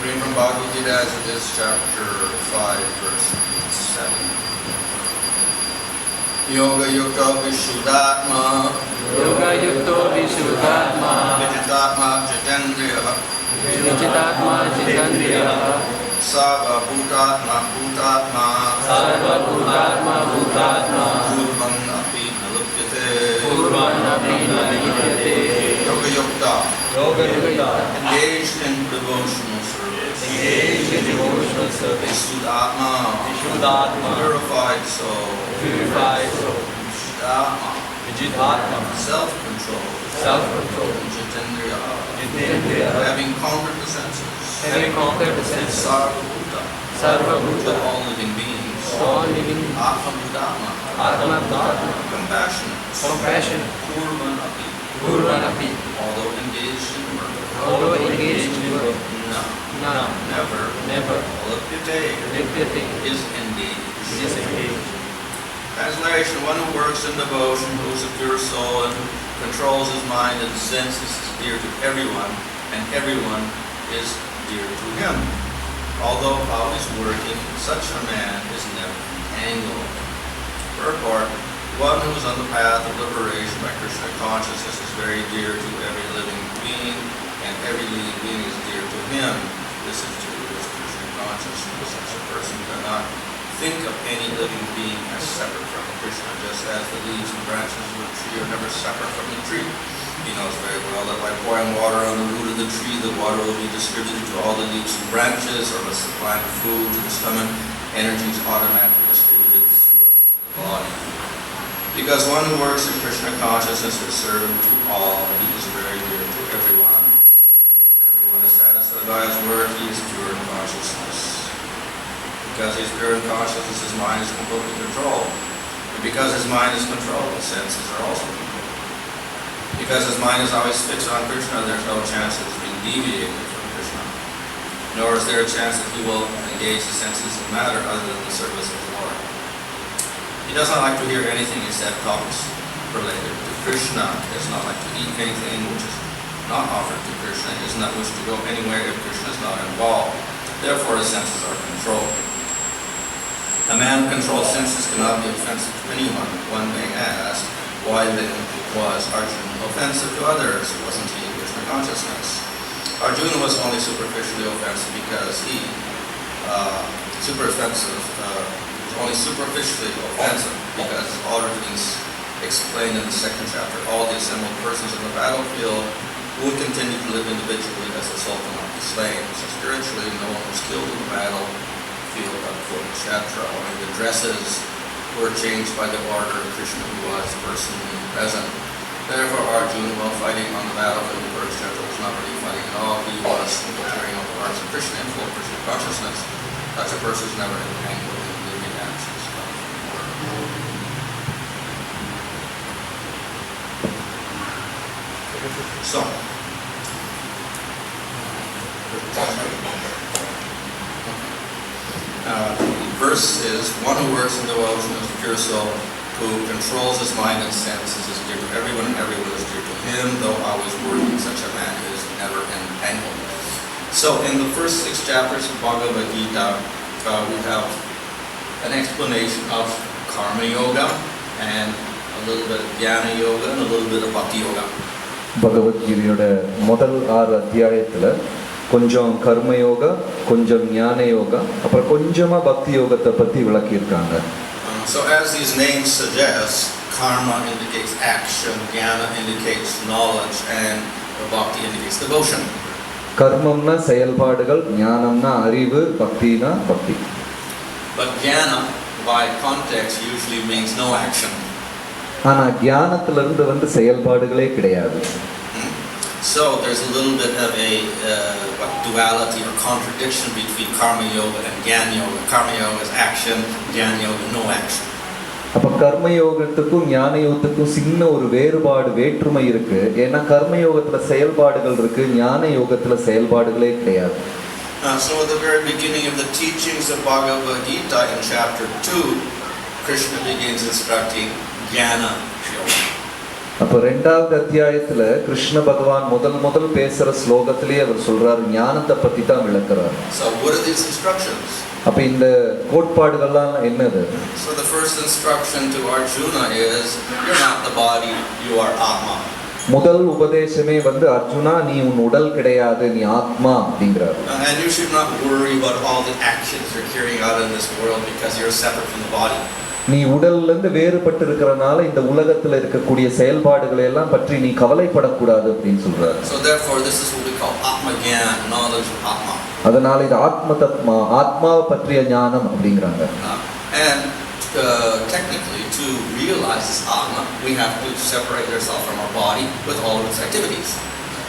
Reading from Bhagavad Gita as it is, chapter 5, verse 7. Yoga yukta vishuddhatma vijitatma jitendriya sarva bhutatma purvan api nalupyate. Yoga yukta, engaged in devotional service. Vishuddhatma, purified soul. Vijithatma, self-control. Jitendriya, having conquered the senses. Sarva Bhuta, all living beings. Atma Bhutatma, compassionate. Purvan api, although engaged in work. Never. Lipyate is engaged. Translation: one who works in devotion, who is a pure soul and controls his mind and senses, is dear to everyone, and everyone is dear to him. Although always working, such a man is never entangled. Purport: one who is on the path of liberation by Krishna consciousness is very dear to every living being, and every living being is dear to him. This is due to his Krishna consciousness. Such a person cannot think of any living being as separate from Krishna, just as the leaves and branches of a tree are never separate from the tree. He knows very well that by pouring water on the root of the tree, the water will be distributed to all the leaves and branches, or by supplying food to the stomach, energy is automatically distributed throughout the body. Because one who works in Krishna consciousness is servant to all, he is very dear to everyone. And because everyone is satisfied by his work, he is pure in consciousness. Because he is pure in consciousness, his mind is completely controlled. And because his mind is controlled, his senses are also controlled. Because his mind is always fixed on Krishna, there is no chance of being deviated from Krishna. Nor is there a chance that he will engage the senses in matter other than the service of the Lord. He does not like to hear anything except talks related to Krishna. He does not like to eat anything which is not offered to Krishna. He does not wish to go anywhere if Krishna is not involved. Therefore his senses are controlled. A man who controls senses cannot be offensive to anyone. One may ask, why then was Arjuna offensive to others? Wasn't he in Krishna consciousness? Arjuna was only superficially offensive because only superficially offensive because already been explained in the second chapter. All the assembled persons in the battlefield would continue to live individually as the soul cannot be slain. So spiritually, no one was killed in the battlefield of Kurukshetra. Only the dresses were changed by the order of Krishna, who was personally present. Therefore, Arjuna, while fighting on the battlefield of Kurukshetra, was not really fighting at all. He was carrying out the parts of Krishna in full Krishna consciousness. Such a person is never entangled in living actions of the world. So, the verse is, one who works in devotion is a pure soul, who controls his mind and senses, is dear to everyone, and everyone is dear to him, though always working, such a man is never entangled. So, in the first 6 chapters of Bhagavad Gita, we have an explanation of Karma Yoga, and a little bit of Jnana Yoga, and a little bit of Bhakti Yoga. Bhagavad Gita முதல் 6 அத்தியாயத்துல கொஞ்சம் கர்ம யோகா, கொஞ்சம் ஞான யோகா, அப்புறம் கொஞ்சமா பக்தி யோகத்தை பத்தி விளக்கி இருக்காங்க. So as these names suggest, karma indicates action, jnana indicates knowledge, and bhakti indicates devotion. கர்மம்னா செயல்பாடுகள், ஞானம்னா அறிவு, பக்தினா பக்தி. But jnana by context usually means no action. ஆனா ஞானத்திலிருந்து செயல்பாடுகளே கிடையாது. So there's a little bit of a duality or contradiction between karma yoga and jnana yoga. Karma yoga is action, jnana yoga no action. அப்ப கர்ம யோகத்துக்கும் ஞான யோகத்துக்கும் சின்ன ஒரு வேற்றுமை இருக்கு. ஏன்னா கர்ம யோகத்துல செயல்பாடுகள் இருக்கு, ஞான யோகத்துல செயல்பாடுகளே கிடையாது. So at the very beginning of the teachings of Bhagavad Gita in chapter 2, Krishna begins instructing jnana yoga. அப்ப இரண்டாவது அத்தியாயத்துல கிருஷ்ண பகவான் முதல் பேசுற ஸ்லோகத்திலேயே அவர் சொல்றாரு ஞானத்தை பத்தி தான் விளக்குறாரு. So what are these instructions? அப்ப இந்த கோட்பாடுகள்லாம் என்னது? So the first instruction to Arjuna is you're not the body, you are Atma. முதல் உபதேசமே வந்து அர்ஜுனா நீ உன் உடல் கிடையாது, நீ ஆத்மா அப்படிங்கிறார். And you should not worry about all the actions you're carrying out in this world because you're separate from the body. நீ உடல்ல இருந்து வேறுபட்டு இருக்கிறனால இந்த உலகத்துல இருக்கக்கூடிய செயல்பாடுகளை எல்லாம் பற்றி நீ கவலைப்படக்கூடாது அப்படின்னு சொல்றாரு. So therefore this is what we call Atma Gyan, knowledge of Atma. அதனால இது ஆத்ம தத்மா, ஆத்மாவை பற்றிய ஞானம் அப்படிங்கிறாங்க. And technically to realize this Atma we have to separate ourselves from our body with all of its activities.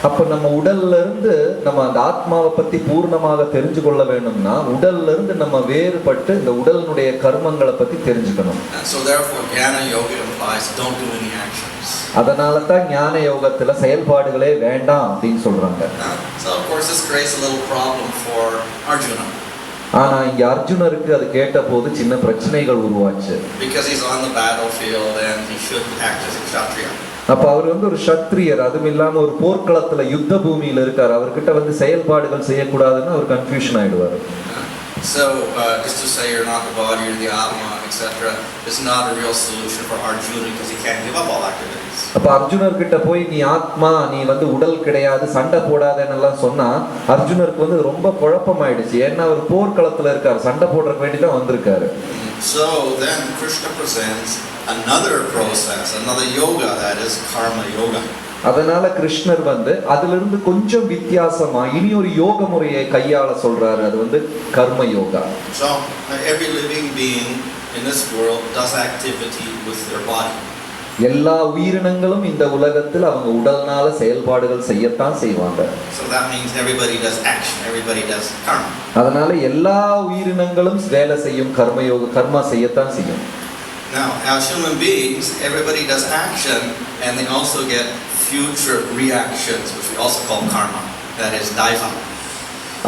அப்ப நம்ம உடல்ல இருந்து நம்ம அந்த ஆத்மாவை பத்தி பூர்ணமாக தெரிஞ்சு கொள்ள வேணும்னா உடல்ல இருந்து நம்ம வேறுபட்டு இந்த உடலினுடைய கர்மங்களை பத்தி தெரிஞ்சுக்கணும். So therefore Jnana Yoga implies don't do any actions. அதனால தான் ஞான யோகத்துல செயல்பாடுகளே வேண்டாம் அப்படின்னு சொல்றாங்க. So of course this creates a little problem for Arjuna. ஆனா இங்க அர்ஜுனருக்கு அது கேட்ட போது சின்ன பிரச்சனைகள் உருவாச்சு. Because he's on the battlefield and he should act as a kshatriya. அப்ப அவர் வந்து ஒரு சத்திரியர், அதுவும் இல்லாம ஒரு போர்க்களத்துல யுத்த பூமியில இருக்காரு, அவர்கிட்ட வந்து செயல்பாடுகள் செய்யக்கூடாதுன்னு அவர் confusion ஆயிடுவாரு. So just to say you're not the body, you're the Atma, etc. is not a real solution for Arjuna because he can't give up all activities. அப்ப அர்ஜுனர் கிட்ட போய் நீ ஆத்மா, நீ வந்து உடல் கிடையாது, சண்டை போடாதேன்னு எல்லாம் சொன்னா அர்ஜுனருக்கு வந்து ரொம்ப குழப்பமாயிடுச்சு. ஏன்னா அவர் போர்க்களத்துல இருக்காரு, சண்டை போடுறதுக்கு வேண்டி தான் வந்திருக்காரு. So then Krishna presents another process, another yoga, that is karma yoga. அதனால கிருஷ்ணர் வந்து அதிலிருந்து கொஞ்சம் வித்தியாசமா இனி ஒரு யோக முறையை கையாள சொல்றாரு, அது வந்து கர்ம yoga. So every living being in this world does activity with their body. எல்லா உயிரினங்களும் இந்த உலகத்தில் அவங்க உடல்னால செயல்பாடுகள் செய்யத்தான் செய்வாங்க. So that means everybody does action, everybody does karma. அதனால எல்லா உயிரினங்களும் வேலை செய்யும், கர்மா செய்யத்தான் செய்யும். Now, as human beings, everybody does action and they also get future reactions, which we also call karma, that is daiva.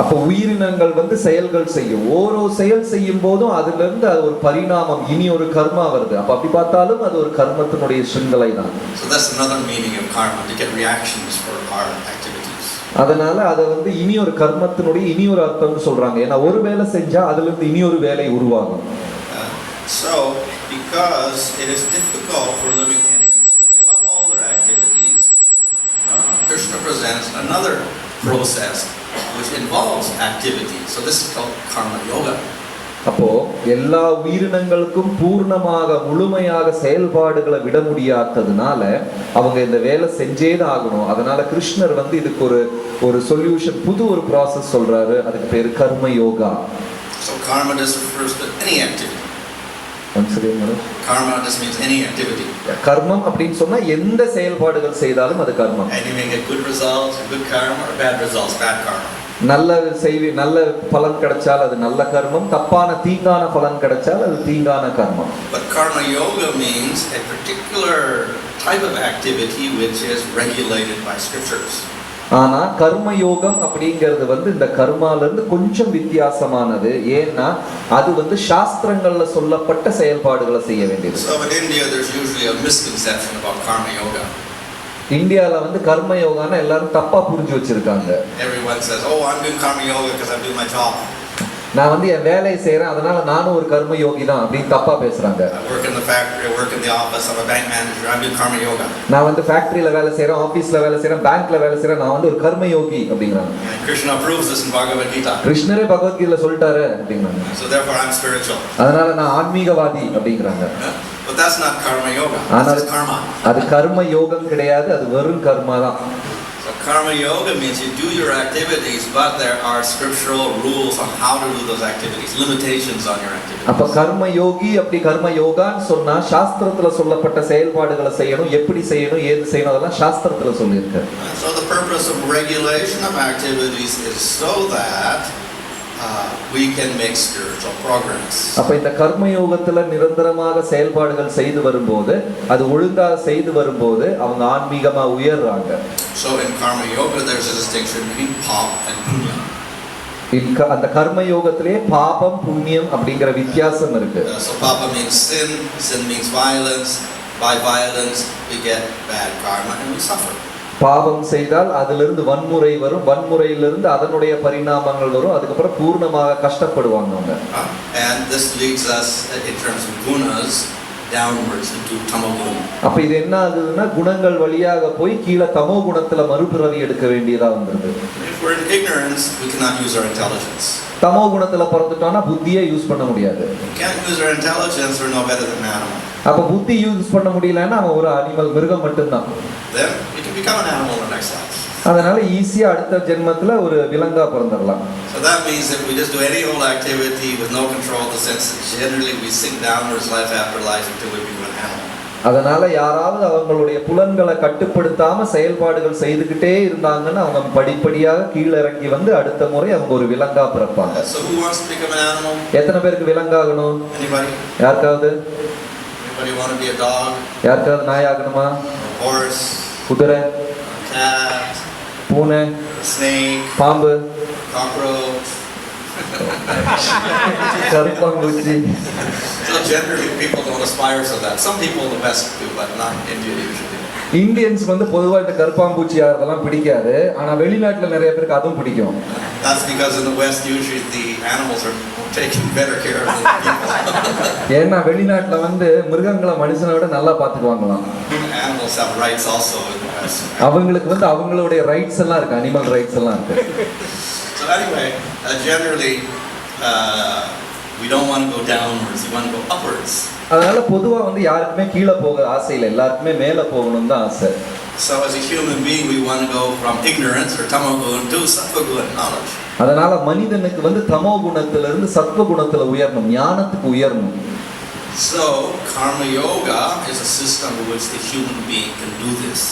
அப்ப உயிரினங்கள் வந்து செயல்கள் செய்யும், ஓரோ செயல் செய்யும் போதும் அதுல இருந்து அது ஒரு பரிணாமம், இனி ஒரு கர்மா வருது. அப்ப அப்படி பார்த்தாலும் அது ஒரு கர்மத்தினுடைய சிந்தனை தான். So that's another meaning of karma, to get reactions for our activities. அதனால அதை வந்து இனி ஒரு கர்மத்தினுடைய இனி ஒரு அர்த்தம்னு சொல்றாங்க. ஏன்னா ஒரு வேலை செஞ்சா அதுல இருந்து இனி ஒரு வேலை உருவாகும். So because it is difficult for living entities to give up all their activities, Krishna presents another process which involves activity. So this is called karma yoga. அப்போ எல்லா உயிரினங்களுக்கும் பூர்ணமாக முழுமையாக செயல்பாடுகளை விட முடியாததுனால அவங்க இந்த வேலை செஞ்சேதான் ஆகணும். அதனால கிருஷ்ணர் வந்து இதுக்கு ஒரு சொல்யூஷன், புது ஒரு ப்ராசஸ் சொல்றாரு, அதுக்கு பேரு கர்ம yoga. So karma just refers to any activity. Karma just means any activity. கர்மம் அப்படின்னு சொன்னா எந்த செயல்பாடுகள் செய்தாலும் அது கர்மம். And you may get good results, good karma, or bad results, bad karma. நல்ல பலன் கிடைச்சால் அது நல்ல கர்மம், தப்பான தீங்கான பலன் கிடைச்சால் அது தீங்கான கர்மம். But karma yoga means a particular type of activity which is regulated by scriptures. ஆனா கர்ம யோகம் அப்படிங்கிறது வந்து இந்த கர்மால இருந்து கொஞ்சம் வித்தியாசமானது. ஏன்னா அது வந்து சாஸ்திரங்கள்ல சொல்லப்பட்ட செயல்பாடுகளை செய்ய வேண்டியது. So in India there's usually a misconception about karma yoga. இந்தியால வந்து கர்ம யோகானா எல்லாரும் தப்பா புரிஞ்சு வச்சிருக்காங்க. Everyone says, "Oh, I'm doing karma yoga because I'm doing my job." நான் வந்து என் வேலையை செய்யறேன், அதனால நானும் ஒரு கர்ம யோகி தான் அப்படின்னு தப்பா பேசுறாங்க. I work in the factory, I work in the office, I'm a bank manager, I'm doing karma yoga. நான் வந்து ஃபேக்டரியில வேலை செய்யறேன், ஆபீஸ்ல வேலை செய்யறேன், பேங்க்ல வேலை செய்யறேன், நான் வந்து ஒரு கர்ம யோகி அப்படிங்கறாங்க. Krishna approves this in Bhagavad Gita. கிருஷ்ணரே பகவத்கீதையில சொல்லிட்டாரு அப்படிங்கறாங்க. So therefore I'm spiritual. அதனால நான் ஆன்மீகவாதி அப்படிங்கறாங்க. But that's not karma yoga. That's karma. அது கர்ம யோகம் கிடையாது, அது வெறும் கர்மா தான். So karma yoga means you do your activities, but there are scriptural rules on how to do those activities, limitations on your activities. அப்ப கர்ம யோகி அப்படி கர்ம யோகான்னு சொன்னா சாஸ்திரத்துல சொல்லப்பட்ட செயல்பாடுகளை செய்யணும், எப்படி செய்யணும், ஏது செய்யணும், அதெல்லாம் சாஸ்திரத்துல சொல்லியிருக்கு. So the purpose of regulation of activities is so that we can make spiritual progress. அப்ப இந்த கர்ம யோகத்துல நிரந்தரமாக செயல்பாடுகள் செய்து வரும்போது, அது ஒழுங்கா செய்து வரும்போது அவங்க ஆன்மீகமா உயர்றாங்க. So in karma yoga there's a distinction between pap and punya. அந்த கர்ம யோகத்திலே பாபம் புண்ணியம் அப்படிங்கிற வித்தியாசம் இருக்கு. So papa means sin, sin means violence, by violence, we get bad karma and we suffer. பாவம் செய்தால் அதிலிருந்து வன்முறை வரும், வன்முறையிலிருந்து அதனுடைய பரிணாமங்கள் வரும், அதுக்கப்புறம் பூர்ணமாக கஷ்டப்படுவாங்க அவங்க. And this leads us in terms of gunas downwards into tamoguna. அப்ப இது என்ன ஆகுதுன்னா குணங்கள் வழியாக போய் கீழே தமோ குணத்துல மறுபிறவி எடுக்க வேண்டியதா வந்துருது. If we're in ignorance, we cannot use our intelligence. தமோ குணத்துல பிறந்துட்டோம்னா புத்தியை யூஸ் பண்ண முடியாது. Can't use our intelligence, we're no better than an animal. அப்ப புத்தி யூஸ் பண்ண முடியலன்னா அவன் ஒரு அனிமல், மிருகம் மட்டும்தான். Then we can become an animal in the next life. அதனால ஈஸியா அடுத்த ஜென்மத்துல ஒரு விலங்கா பிறந்துடலாம். So that means that we just do any old activity with no control of the senses. Generally we sink downwards life after life until we become an animal. அதனால யாராவது அவங்களுடைய புலன்களை கட்டுப்படுத்தாம செயல்பாடுகள் செய்துகிட்டே இருந்தாங்கன்னா அவங்க படிப்படியாக கீழே இறங்கி வந்து அடுத்த முறை அவங்க ஒரு விலங்கா பிறப்பாங்க. So who wants to become an animal? எத்தனை பேருக்கு விலங்காகணும்? Anybody? யாருக்காவது? Anybody want to be a dog? யாருக்காவது நாய் ஆகணுமா? A horse? குதிரை? Cat? பூனை? Snake? பாம்பு? Cockroach? கருப்பாம்பூச்சி. So generally people don't aspire to that. Some people the best do, but not India usually. Indians வந்து பொதுவா இந்த கருப்பாம்பூச்சி அதெல்லாம் பிடிக்காது, ஆனா வெளிநாட்டுல நிறைய பேருக்கு அதுவும் பிடிக்கும். That's because in the West usually the animals are taking better care of the people. ஏன்னா வெளிநாட்டுல வந்து மிருகங்களை மனுஷனை விட நல்லா பாத்துக்குவாங்களாம். Animals have rights also in the West. அவங்களுக்கு வந்து அவங்களுடைய ரைட்ஸ் எல்லாம் இருக்கு, அனிமல் ரைட்ஸ் எல்லாம் இருக்கு. So anyway, generally we don't want to go downwards, we want to go upwards. அதனால பொதுவா வந்து யாருக்குமே கீழே போக ஆசை இல்லை, எல்லாருக்குமே மேலே போகணும் தான் ஆசை. So as a human being we want to go from ignorance or tamoguna to sattva knowledge. அதனால மனிதனுக்கு வந்து தமோ குணத்திலிருந்து சத்வ குணத்துல உயரணும், ஞானத்துக்கு உயரணும். So karma yoga is a system in which the human being can do this.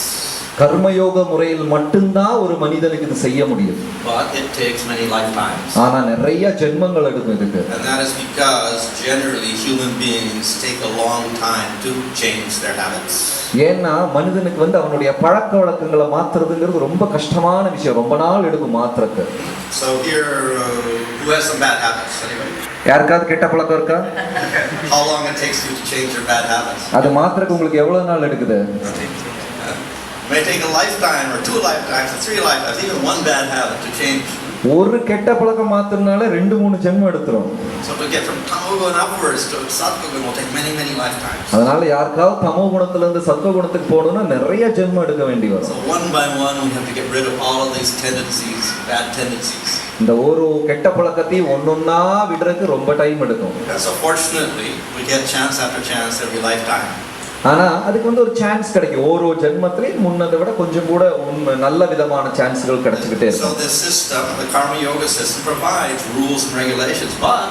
கர்மயோக முறையில் மட்டும்தான் ஒரு மனிதனுக்கு இது செய்ய முடியும். But it takes many lifetimes. ஆனா நிறைய ஜென்மங்கள் எடுக்கும் இதுக்கு. And that is because generally human beings take a long time to change their habits. ஏன்னா மனிதனுக்கு வந்து அவனுடைய பழக்க வழக்கங்களை மாத்துறதுங்கிறது ரொம்ப கஷ்டமான விஷயம், ரொம்ப நாள் எடுக்கும் மாத்துறதுக்கு. So here who has some bad habits? Anybody? யாருக்காவது கெட்ட பழக்கம் இருக்கா? How long it takes you to change your bad habits? அது மாத்துறதுக்கு உங்களுக்கு எவ்வளவு நாள் எடுக்குது? It may take a lifetime or 2 lifetimes or 3 lifetimes, even one bad habit to change. ஒரு கெட்ட பழக்கம் மாத்துறதுனால 2-3 ஜென்மம் எடுத்துரும். So to get from tamoguna upwards to sattva will take many lifetimes. அதனால யாருக்காவது தமோ குணத்துல இருந்து சத்வ குணத்துக்கு போகணும்னா நிறைய ஜென்மம் எடுக்க வேண்டி வரும். So one by one we have to get rid of all of these tendencies, bad tendencies. இந்த ஒரு கெட்ட பழக்கத்தையும் ஒன்னொன்னா விடுறதுக்கு ரொம்ப டைம் எடுக்கும். So fortunately we get chance after chance every lifetime. ஆனா அதுக்கு வந்து ஒரு சான்ஸ் கிடைக்கும், ஒரு ஜென்மத்திலேயே முன்னதை விட கொஞ்சம் கூட நல்ல விதமான சான்ஸ்கள் கிடைச்சிக்கிட்டே இருக்கும். So this system, the karma yoga system, provides rules and regulations, but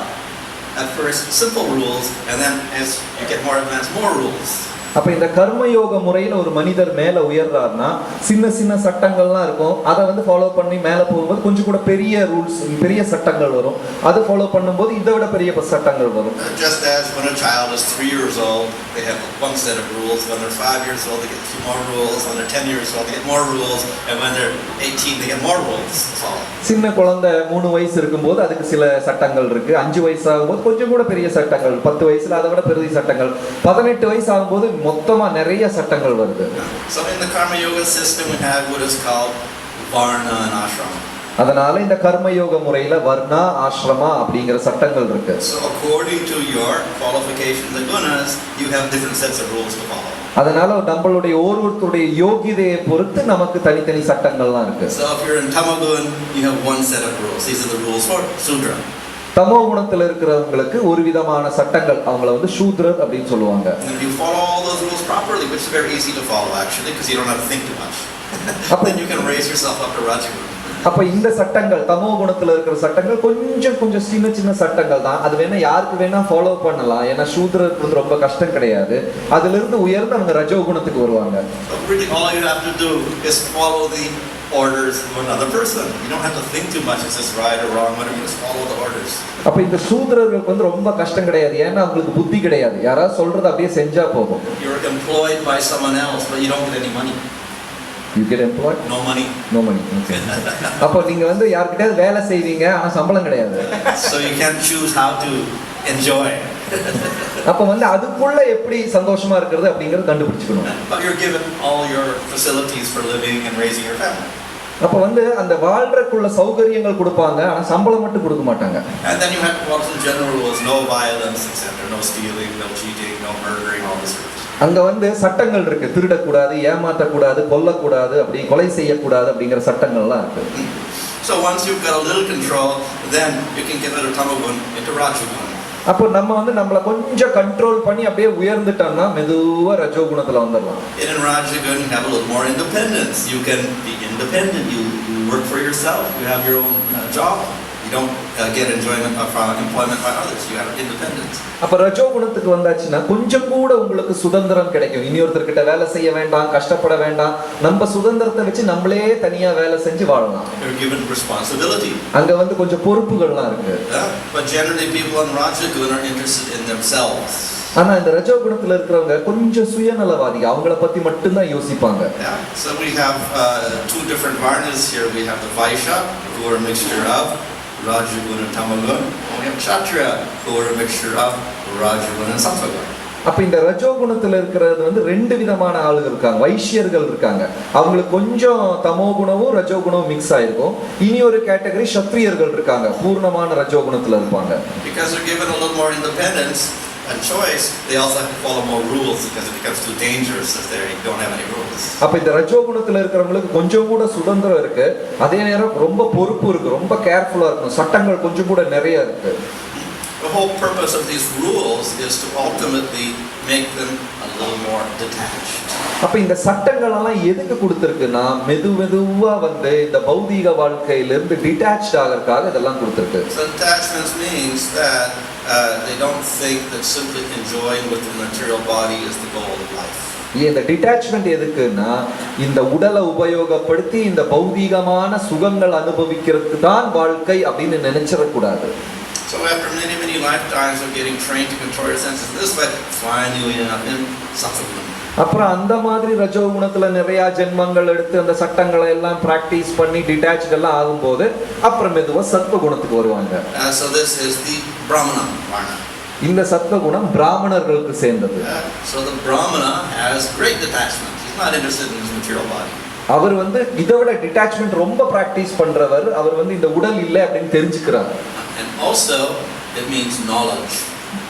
at first simple rules, and then as you get more advanced, more rules. அப்ப இந்த கர்மயோக முறையில ஒரு மனிதர் மேல உயர்றாருன்னா சின்ன சின்ன சட்டங்கள்லாம் இருக்கும், அதை வந்து ஃபாலோ பண்ணி மேல போகும்போது கொஞ்சம் கூட பெரிய ரூல்ஸ், பெரிய சட்டங்கள் வரும். அதை ஃபாலோ பண்ணும்போது இதை விட பெரிய சட்டங்கள் வரும். Just as when a child is 3 years old, they have one set of rules. When they're 5 years old, they get a few more rules. When they're 10 years old, they get more rules. And when they're 18, they get more rules. So சின்ன குழந்தை 3 வயசு இருக்கும்போது அதுக்கு சில சட்டங்கள் இருக்கு, 5 வயசு ஆகும்போது கொஞ்சம் கூட பெரிய சட்டங்கள், 10 வயசுல அதை விட பெரிய சட்டங்கள், 18 வயசு ஆகும்போது மொத்தமா நிறைய சட்டங்கள் வருது. So in the karma yoga system we have what is called varna and ashrama. அதனால இந்த கர்மயோக முறையில வர்ணா ஆசிரமா அப்படிங்கிற சட்டங்கள் இருக்கு. So according to your qualification, the gunas, you have different sets of rules to follow. அதனால நம்மளுடைய ஒவ்வொருத்தருடைய யோகியதையை பொறுத்து நமக்கு தனித்தனி சட்டங்கள்லாம் இருக்கு. So if you're in tamoguna, you have one set of rules. These are the rules for Sudra. தமோ குணத்துல இருக்கிறவங்களுக்கு ஒரு விதமான சட்டங்கள், அவங்கள வந்து சூத்ரர் அப்படின்னு சொல்லுவாங்க. And if you follow all those rules properly, which is very easy to follow actually because you don't have to think too much. Then you can raise yourself up to Rajaguna. அப்ப இந்த சட்டங்கள் தமோ குணத்துல இருக்கிற சட்டங்கள் கொஞ்சம் சின்ன சின்ன சட்டங்கள் தான், அது வேணா யாருக்கு வேணா ஃபாலோ பண்ணலாம். ஏன்னா சூத்ரருக்கு வந்து ரொம்ப கஷ்டம் கிடையாது, அதுல இருந்து உயர்ந்து அவங்க ரஜோ குணத்துக்கு வருவாங்க. So really all you have to do is follow the orders of another person. You don't have to think too much. Is this right or wrong? Whatever, you just follow the orders. அப்ப இந்த சூத்ரர்களுக்கு வந்து ரொம்ப கஷ்டம் கிடையாது, ஏன்னா அவங்களுக்கு புத்தி கிடையாது, யாராவது சொல்றத அப்படியே செஞ்சா போதும். You're employed by someone else, but you don't get any money. You get employed? No money. No money. Okay. அப்ப நீங்க வந்து யார்கிட்டயாவது வேலை செய்வீங்க, ஆனா சம்பளம் கிடையாது. So you can't choose how to enjoy. அப்ப வந்து அதுக்குள்ள எப்படி சந்தோஷமா இருக்கிறது அப்படிங்கறது கண்டுபிடிச்சுக்கணும். But you're given all your facilities for living and raising your family. அப்ப வந்து அந்த வாழ்றதுக்குள்ள சௌகரியங்கள் கொடுப்பாங்க, ஆனா சம்பளம் மட்டும் கொடுக்க மாட்டாங்க. And then you have what in general was no violence, etc., no stealing, no cheating, no murdering, all this. அங்க வந்து சட்டங்கள் இருக்கு, திருடக்கூடாது, ஏமாற்றக்கூடாது, கொல்லக்கூடாது, அப்படி கொலை செய்யக்கூடாது அப்படிங்கிற சட்டங்கள்லாம் இருக்கு. So once you've got a little control, then you can get out of Tamagun into Rajagun. அப்போ நம்ம வந்து நம்மள கொஞ்சம் கண்ட்ரோல் பண்ணி அப்படியே உயர்ந்துட்டோம்னா மெதுவா ரஜோகுணத்துல வந்துடலாம். In Rajagun you have a little more independence. You can be independent. You work for yourself. You have your own job. You don't get enjoyment from employment by others. You have independence. அப்ப ரஜோகுணத்துக்கு வந்தாச்சுன்னா கொஞ்சம் கூட உங்களுக்கு சுதந்திரம் கிடைக்கும். இனியொருத்தர்கிட்ட வேலை செய்ய வேண்டாம், கஷ்டப்பட வேண்டாம். நம்ம சுதந்திரத்தை வச்சு நம்மளே தனியா வேலை செஞ்சு வாழலாம். You're given responsibility. அங்க வந்து கொஞ்சம் பொறுப்புகள்லாம் இருக்கு. But generally people in Rajagun are interested in themselves. ஆனா இந்த ரஜோகுணத்துல இருக்கிறவங்க கொஞ்சம் சுயநலவாதி, அவங்கள பத்தி மட்டும் தான் யோசிப்பாங்க. So we have two different varnas here. We have the Vaishya, who are a mixture of Rajagun and Tamagun. We have Kshatriya, who are a mixture of Rajagun and Sattvagun. அப்ப இந்த ரஜோகுணத்துல இருக்கிறது வந்து ரெண்டு விதமான ஆளுகள் இருக்காங்க. வைஷ்யர்கள் இருக்காங்க, அவங்களுக்கு கொஞ்சம் தமோ குணமும் ரஜோகுணமும் மிக்ஸ் ஆயிருக்கும். இனி ஒரு கேட்டகரி சத்திரியர்கள் இருக்காங்க, பூர்ணமான ரஜோகுணத்துல இருப்பாங்க. Because they're given a little more independence and choice, they also have to follow more rules because it becomes too dangerous if they don't have any rules. அப்ப இந்த ரஜோகுணத்துல இருக்கிறவங்களுக்கு கொஞ்சம் கூட சுதந்திரம் இருக்கு, அதே நேரம் ரொம்ப பொறுப்பு இருக்கு, ரொம்ப கேர்ஃபுல்லா இருக்கும், சட்டங்கள் கொஞ்சம் கூட நிறைய இருக்கு. The whole purpose of these rules is to ultimately make them a little more detached. அப்ப இந்த சட்டங்கள் எல்லாம் எதுக்கு கொடுத்திருக்குன்னா மெதுவா வந்து இந்த பௌதீக வாழ்க்கையில இருந்து டிட்டாச்ட் ஆகிறதுக்காக இதெல்லாம் கொடுத்திருக்கு. So detachment means that they don't think that simply enjoying with the material body is the goal of life. இந்த டிட்டாச்மெண்ட் எதுக்குன்னா இந்த உடலை உபயோகப்படுத்தி இந்த பௌதீகமான சுகங்கள் அனுபவிக்கிறதுக்கு தான் வாழ்க்கை அப்படின்னு நினைச்சிடக்கூடாது. So after many lifetimes of getting trained to control your senses this way, finally in Sattvagun. அப்புறம் அந்த மாதிரி ரஜோகுணத்துல நிறைய ஜென்மங்கள் எடுத்து அந்த சட்டங்களை எல்லாம் பிராக்டிஸ் பண்ணி டிட்டாச்ட் எல்லாம் ஆகும்போது அப்புறம் மெதுவா சத்வகுணத்துக்கு வருவாங்க. So this is the Brahmana varna. இந்த சத்வகுணம் பிராமணர்களுக்கு சேர்ந்தது. So the Brahmana has great detachment. He's not interested in his material body. அவர் வந்து இதோட டிட்டாச்மெண்ட் ரொம்ப பிராக்டிஸ் பண்றவர். அவர் வந்து இந்த உடல் இல்லை அப்படின்னு தெரிஞ்சுக்கிறார். And also it means knowledge.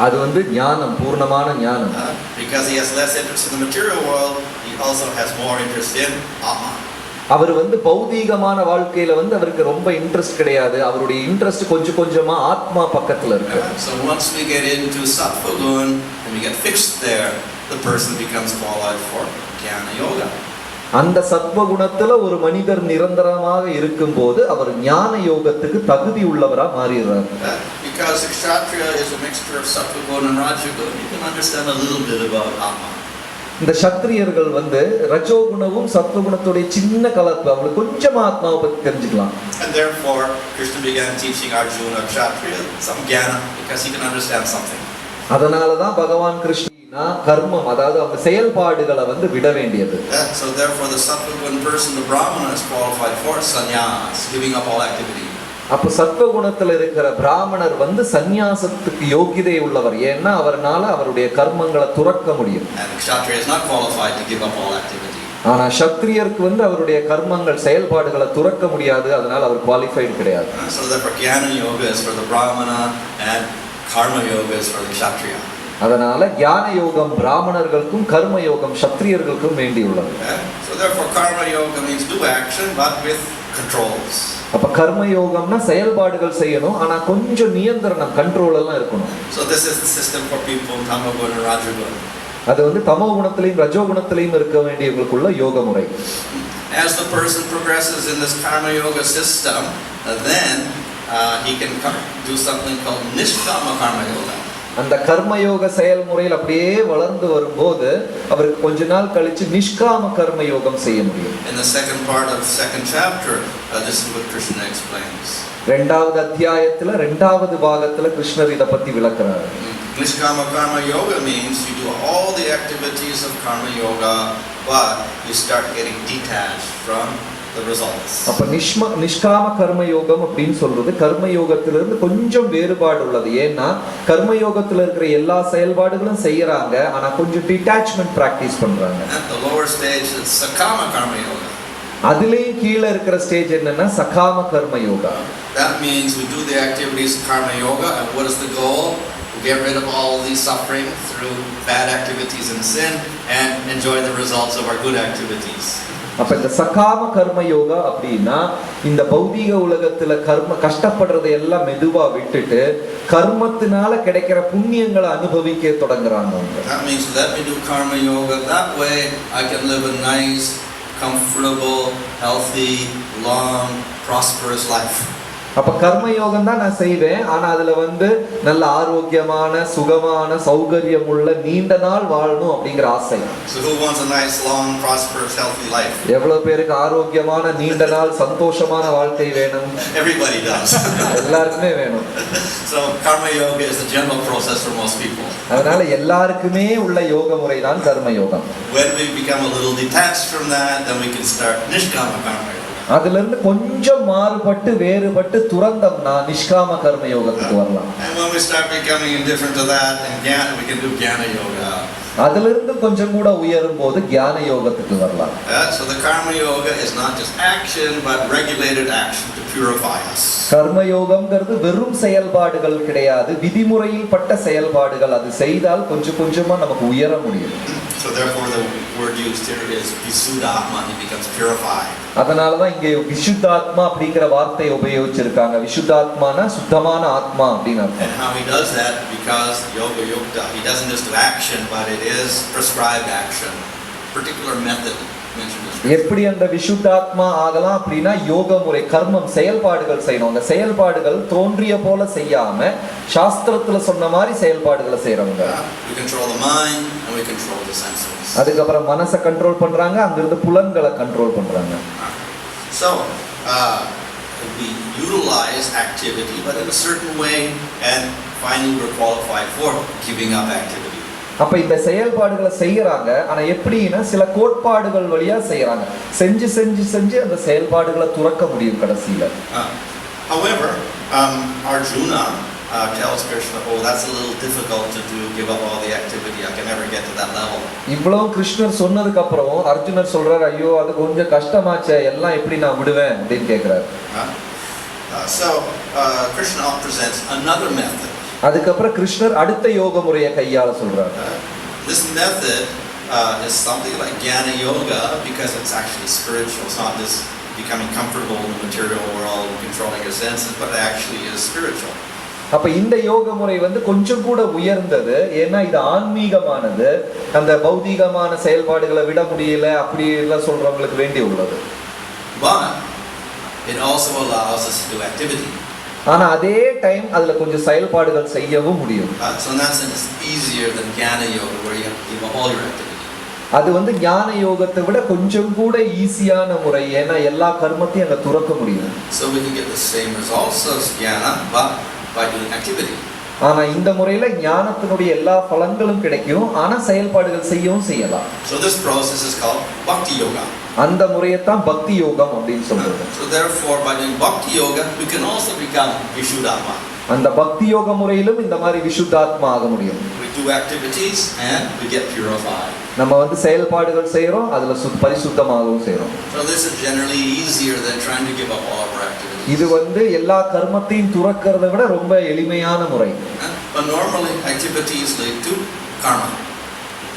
அது வந்து ஞானம், பூர்ணமான ஞானம். Because he has less interest in the material world, he also has more interest in Atma. அவர் வந்து பௌதீகமான வாழ்க்கையில வந்து அவருக்கு ரொம்ப இன்ட்ரெஸ்ட் கிடையாது, அவருடைய இன்ட்ரெஸ்ட் கொஞ்சம் கொஞ்சமா ஆத்மா பக்கத்துல இருக்கு. So once we get into Sattvagun and we get fixed there, the person becomes qualified for Jnana Yoga. அந்த சத்வகுணத்துல ஒரு மனிதர் நிரந்தரமாக இருக்கும்போது அவர் ஞான யோகத்துக்கு தகுதி உள்ளவரா மாறிடுறார். Because Kshatriya is a mixture of Sattvagun and Rajagun, you can understand a little bit about Atma. இந்த சத்திரியர்கள் வந்து ரஜோகுணமும் சத்வகுணத்துடைய சின்ன கலப்பு, அவங்களுக்கு கொஞ்சம் ஆத்மாவை பத்தி தெரிஞ்சுக்கலாம். And therefore Krishna began teaching Arjuna Kshatriya some jnana because he can understand something. அதனாலதான் பகவான் கிருஷ்ணா கர்மம், அதாவது அவங்க செயல்பாடுகளை வந்து விட வேண்டியது. So therefore the Sattvagun person, the Brahmana, is qualified for sannyas, giving up all activity. அப்ப சத்வகுணத்துல இருக்கிற பிராமணர் வந்து சந்நியாசத்துக்கு யோகிதை உள்ளவர், ஏன்னா அவர்னால அவருடைய கர்மங்களை துறக்க முடியும். And Kshatriya is not qualified to give up all activity. ஆனா சத்திரியருக்கு வந்து அவருடைய கர்மங்கள் செயல்பாடுகளை துறக்க முடியாது, அதனால அவர் குவாலிஃபைடு கிடையாது. So therefore Jnana Yoga is for the Brahmana and Karma Yoga is for the Kshatriya. அதனால ஞான யோகம் பிராமணர்களுக்கும் கர்ம யோகம் சத்திரியர்களுக்கும் வேண்டியுள்ளது. So therefore Karma Yoga means do action but with controls. அப்ப கர்ம யோகம்னா செயல்பாடுகள் செய்யணும், ஆனா கொஞ்சம் நியந்திரணம், கண்ட்ரோல் எல்லாம் இருக்கணும். So this is the system for people in Tamagun and Rajagun. அது வந்து தமோ குணத்திலையும் ரஜோ குணத்திலையும் இருக்க வேண்டியவங்களுக்குள்ள யோக முறை. As the person progresses in this Karma Yoga system, then he can do something called Nishkama Karma Yoga. அந்த கர்மயோக செயல்முறையில் அப்படியே வளர்ந்து வரும்போது அவருக்கு கொஞ்ச நாள் கழிச்சு நிஷ்காம கர்ம யோகம் செய்ய முடியும். In the second part of the second chapter, this is what Krishna explains. இரண்டாவது அத்தியாயத்துல இரண்டாவது பாகத்துல கிருஷ்ணர் இத பத்தி விளக்குறார். Nishkama Karma Yoga means you do all the activities of Karma Yoga, but you start getting detached from the results. அப்ப நிஷ்காம கர்ம யோகம் அப்படின்னு சொல்றது கர்ம யோகத்திலிருந்து கொஞ்சம் வேறுபாடு உள்ளது. ஏன்னா கர்ம யோகத்துல இருக்கிற எல்லா செயல்பாடுகளும் செய்யறாங்க, ஆனா கொஞ்சம் டிட்டாச்மெண்ட் பிராக்டிஸ் பண்றாங்க. And the lower stage is sakama karma yoga. அதுலயும் கீழே இருக்கிற ஸ்டேஜ் என்னன்னா சகாம கர்ம yoga. That means we do the activities of karma yoga, and what is the goal? To get rid of all these suffering through bad activities and sin, and enjoy the results of our good activities. அப்ப இந்த சகாம கர்ம யோகா அப்படின்னா இந்த பௌதீக உலகத்துல கஷ்டப்படுறதை எல்லாம் மெதுவா விட்டுட்டு கர்மத்தினால கிடைக்கிற புண்ணியங்களை அனுபவிக்க தொடங்குறாங்க. That means let me do karma yoga, that way I can live a nice, comfortable, healthy, long, prosperous life. அப்ப கர்ம யோகம் தான் நான் செய்வேன், ஆனா அதுல நல்ல ஆரோக்கியமான சுகமான சௌகரியம் உள்ள நீண்ட நாள் வாழணும் அப்படிங்கிற ஆசை. So who wants a nice, long, prosperous, healthy life? எவ்வளவு பேருக்கு ஆரோக்கியமான நீண்ட நாள் சந்தோஷமான வாழ்க்கை வேணும்? Everybody does. எல்லாருக்குமே வேணும். So karma yoga is the general process for most people. அதனால எல்லாருக்குமே உள்ள யோக முறை தான் கர்ம யோகம். When we become a little detached from that, then we can start nishkama karma yoga. அதுல இருந்து கொஞ்சம் மாறுபட்டு வேறுபட்டு துறந்தம்னா நிஷ்காம கர்ம யோகத்துக்கு வரலாம். And when we start becoming indifferent to that, then we can do jnana yoga. அதுல இருந்து கொஞ்சம் கூட உயரும் போது ஞான யோகத்துக்கு வரலாம். So the karma yoga is not just action, but regulated action to purify us. கர்ம யோகம்ங்கிறது வெறும் செயல்பாடுகள் கிடையாது, விதிமுறையில் பட்ட செயல்பாடுகள். அது செய்தால் கொஞ்சம் கொஞ்சமா நமக்கு உயர முடியும். So therefore the word used here is visuddhatma, he becomes purified. அதனாலதான் இங்கே விசுத்தாத்மா அப்படிங்கிற வார்த்தையை உபயோகிச்சிருக்காங்க. விசுத்தாத்மானா சுத்தமான ஆத்மா அப்படின்னு அர்த்தம். And how he does that? Because yoga yukta, he doesn't just do action, but it is prescribed action, particular method mentioned. எப்படி அந்த விசுத்தாத்மா ஆகலாம் அப்படின்னா யோக முறை, கர்மம், செயல்பாடுகள் செய்யணும். அந்த செயல்பாடுகள் தோன்றிய போல செய்யாம சாஸ்திரத்துல சொன்ன மாதிரி செயல்பாடுகளை செய்யறவங்க. We control the mind and we control the senses. அதுக்கப்புறம் மனசை கண்ட்ரோல் பண்றாங்க, அங்கிருந்து புலன்களை கண்ட்ரோல் பண்றாங்க. So we utilize activity, but in a certain way, and finally we're qualified for giving up activity. அப்ப இந்த செயல்பாடுகளை செய்யறாங்க, ஆனா எப்படின்னா சில கோட்பாடுகள் வழியா செய்யறாங்க. செஞ்சு செஞ்சு செஞ்சு அந்த செயல்பாடுகளை துறக்க முடியும் கடைசியில. However, Arjuna tells Krishna, oh, that's a little difficult to do, give up all the activity, I can never get to that level. இவ்வளவு கிருஷ்ணர் சொன்னதுக்கு அப்புறம் அர்ஜுனர் சொல்றாரு, ஐயோ அது கொஞ்சம் கஷ்டமாச்சே, எல்லாம் எப்படி நான் விடுவேன் அப்படின்னு கேக்குறாரு. So Krishna presents another method. அதுக்கப்புறம் கிருஷ்ணர் அடுத்த யோக முறையை கையாள சொல்றாரு. This method is something like jnana yoga because it's actually spiritual. It's not just becoming comfortable in the material world and controlling your senses, but it actually is spiritual. அப்ப இந்த யோக முறை கொஞ்சம் கூட உயர்ந்தது, ஏன்னா இது ஆன்மீகமானது. அந்த பௌதீகமான செயல்பாடுகளை விட முடியல அப்படி எல்லாம் சொல்றவங்களுக்கு வேண்டி உள்ளது. But it also allows us to do activity. ஆனா அதே டைம் அதுல கொஞ்சம் செயல்பாடுகள் செய்யவும் முடியும். So in that sense it's easier than jnana yoga where you have to give up all your activity. அது ஞான யோகத்தை விட கொஞ்சம் கூட ஈஸியான முறை, ஏன்னா எல்லா கர்மத்தையும் அங்க துறக்க முடியும். So we can get the same results as jnana but by doing activity. ஆனா இந்த முறையில ஞானத்தினுடைய எல்லா பலன்களும் கிடைக்கும், ஆனா செயல்பாடுகள் செய்யவும் செய்யலாம். So this process is called bhakti yoga. அந்த முறையை தான் பக்தி யோகம் அப்படின்னு சொல்றது. So therefore by doing bhakti yoga we can also become vishuddhatma. அந்த பக்தி யோக முறையிலும் இந்த மாதிரி விசுத்தாத்மா ஆக முடியும். We do activities and we get purified. நம்ம செயல்பாடுகள் செய்றோம், அதுல பரிசுத்தமாகவும் செய்றோம். So this is generally easier than trying to give up all of our activities. இது எல்லா கர்மத்தையும் துறக்கிறதை விட ரொம்ப எளிமையான முறை. But normally activities lead to karma.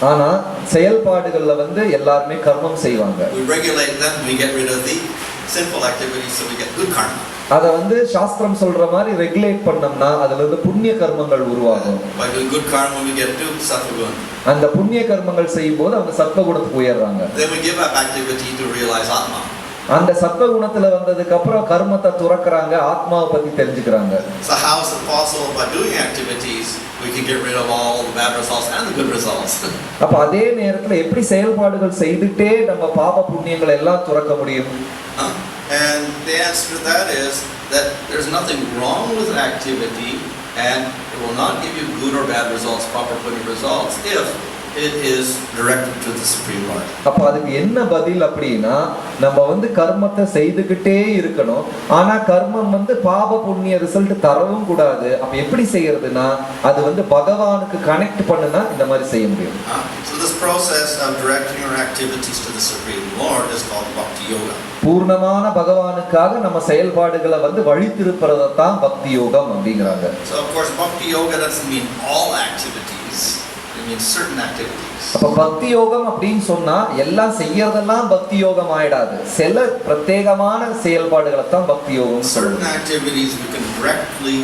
ஆனா செயல்பாடுகள்ல எல்லாருமே கர்மம் செய்வாங்க. We regulate them, we get rid of the sinful activities so we get good karma. அத சாஸ்திரம் சொல்ற மாதிரி ரெகுலேட் பண்ணோம்னா அதுல இருந்து புண்ணிய கர்மங்கள் உருவாகும். By doing good karma we get to sattva guna. அந்த புண்ணிய கர்மங்கள் செய்யும்போது அவங்க சத்வ குணத்துக்கு உயர்றாங்க. Then we give up activity to realize atma. அந்த சத்வ குணத்துல வந்ததுக்கு அப்புறம் கர்மத்தை துறக்கறாங்க, ஆத்மாவை பத்தி தெரிஞ்சுக்கறாங்க. So how is it possible by doing activities we can get rid of all the bad results and the good results? அப்ப அதே நேரத்துல எப்படி செயல்பாடுகள் செய்துட்டே நம்ம பாப புண்ணியங்களை எல்லாம் துறக்க முடியும்? And the answer to that is that there's nothing wrong with activity and it will not give you good or bad results, proper punya results, if it is directed to the Supreme Lord. அப்ப அதுக்கு என்ன பதில் அப்படின்னா, நம்ம வந்து கர்மத்தை செய்துகிட்டே இருக்கணும், ஆனா கர்மம் வந்து பாப புண்ணிய ரிசல்ட் தரவும் கூடாது. அப்ப எப்படி செய்யறதுன்னா, அது வந்து பகவானுக்கு கனெக்ட் பண்ணுனா இந்த மாதிரி செய்ய முடியும். So this process of directing our activities to the Supreme Lord is called Bhakti Yoga. பூர்ணமான பகவானுக்காக நம்ம செயல்பாடுகளை வந்து வழி திருப்புறதான் பக்தி யோகம் அப்படிங்கிறாங்க. So of course Bhakti Yoga doesn't mean all activities. It means certain activities. அப்ப பக்தி யோகம் அப்படின்னு சொன்னா எல்லாம் செய்யறதெல்லாம் பக்தி யோகம் ஆயிடாது. சில பிரத்யேகமான செயல்பாடுகளை தான் பக்தி யோகம். Certain activities we can directly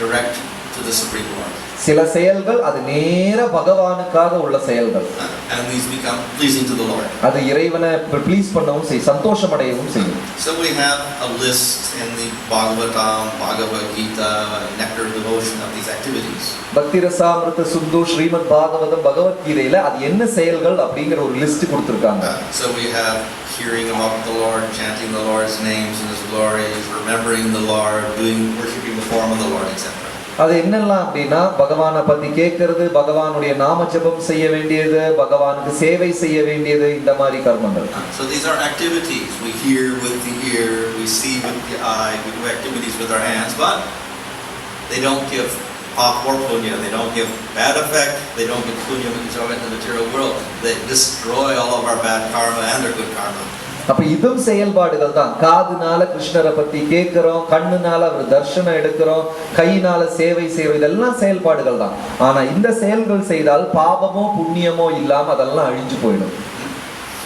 direct to the Supreme Lord. சில செயல்கள் அது நேர பகவானுக்காக உள்ள செயல்கள். And these become pleasing to the Lord. அது இறைவனை ப்ளீஸ் பண்ணவும் செய்யும், சந்தோஷம் அடையவும் செய்யும். So we have a list in the Bhagavad Gita, Nectar Devotion of these activities. பக்தி ரசாமிருத சிந்து, ஸ்ரீமத் பாகவதம், பகவத்கீதையில அது என்ன செயல்கள் அப்படிங்கிற ஒரு லிஸ்ட் கொடுத்திருக்காங்க. So we have hearing about the Lord, chanting the Lord's names and His glories, remembering the Lord, worshiping the form of the Lord, etc. அது என்னெல்லாம் அப்படின்னா, பகவானை பத்தி கேட்கறது, பகவானுடைய நாம ஜபம் செய்ய வேண்டியது, பகவானுக்கு சேவை செய்ய வேண்டியது, இந்த மாதிரி கர்மங்கள். So these are activities. We hear with the ear, we see with the eye, we do activities with our hands, but they don't give pop or punya. They don't give bad effect. They don't give punya when you go into the material world. They destroy all of our bad karma and their good karma. அப்ப இதுவும் செயல்பாடுகள் தான். காதுனால கிருஷ்ணரை பத்தி கேட்கிறோம், கண்ணுனால அவர் தர்சனம் எடுக்கிறோம், கையினால சேவை செய்யறோம், இதெல்லாம் செயல்பாடுகள் தான். ஆனா இந்த செயல்கள் செய்தால் பாபமோ புண்ணியமோ இல்லாம அதெல்லாம் அழிஞ்சு போயிடும்.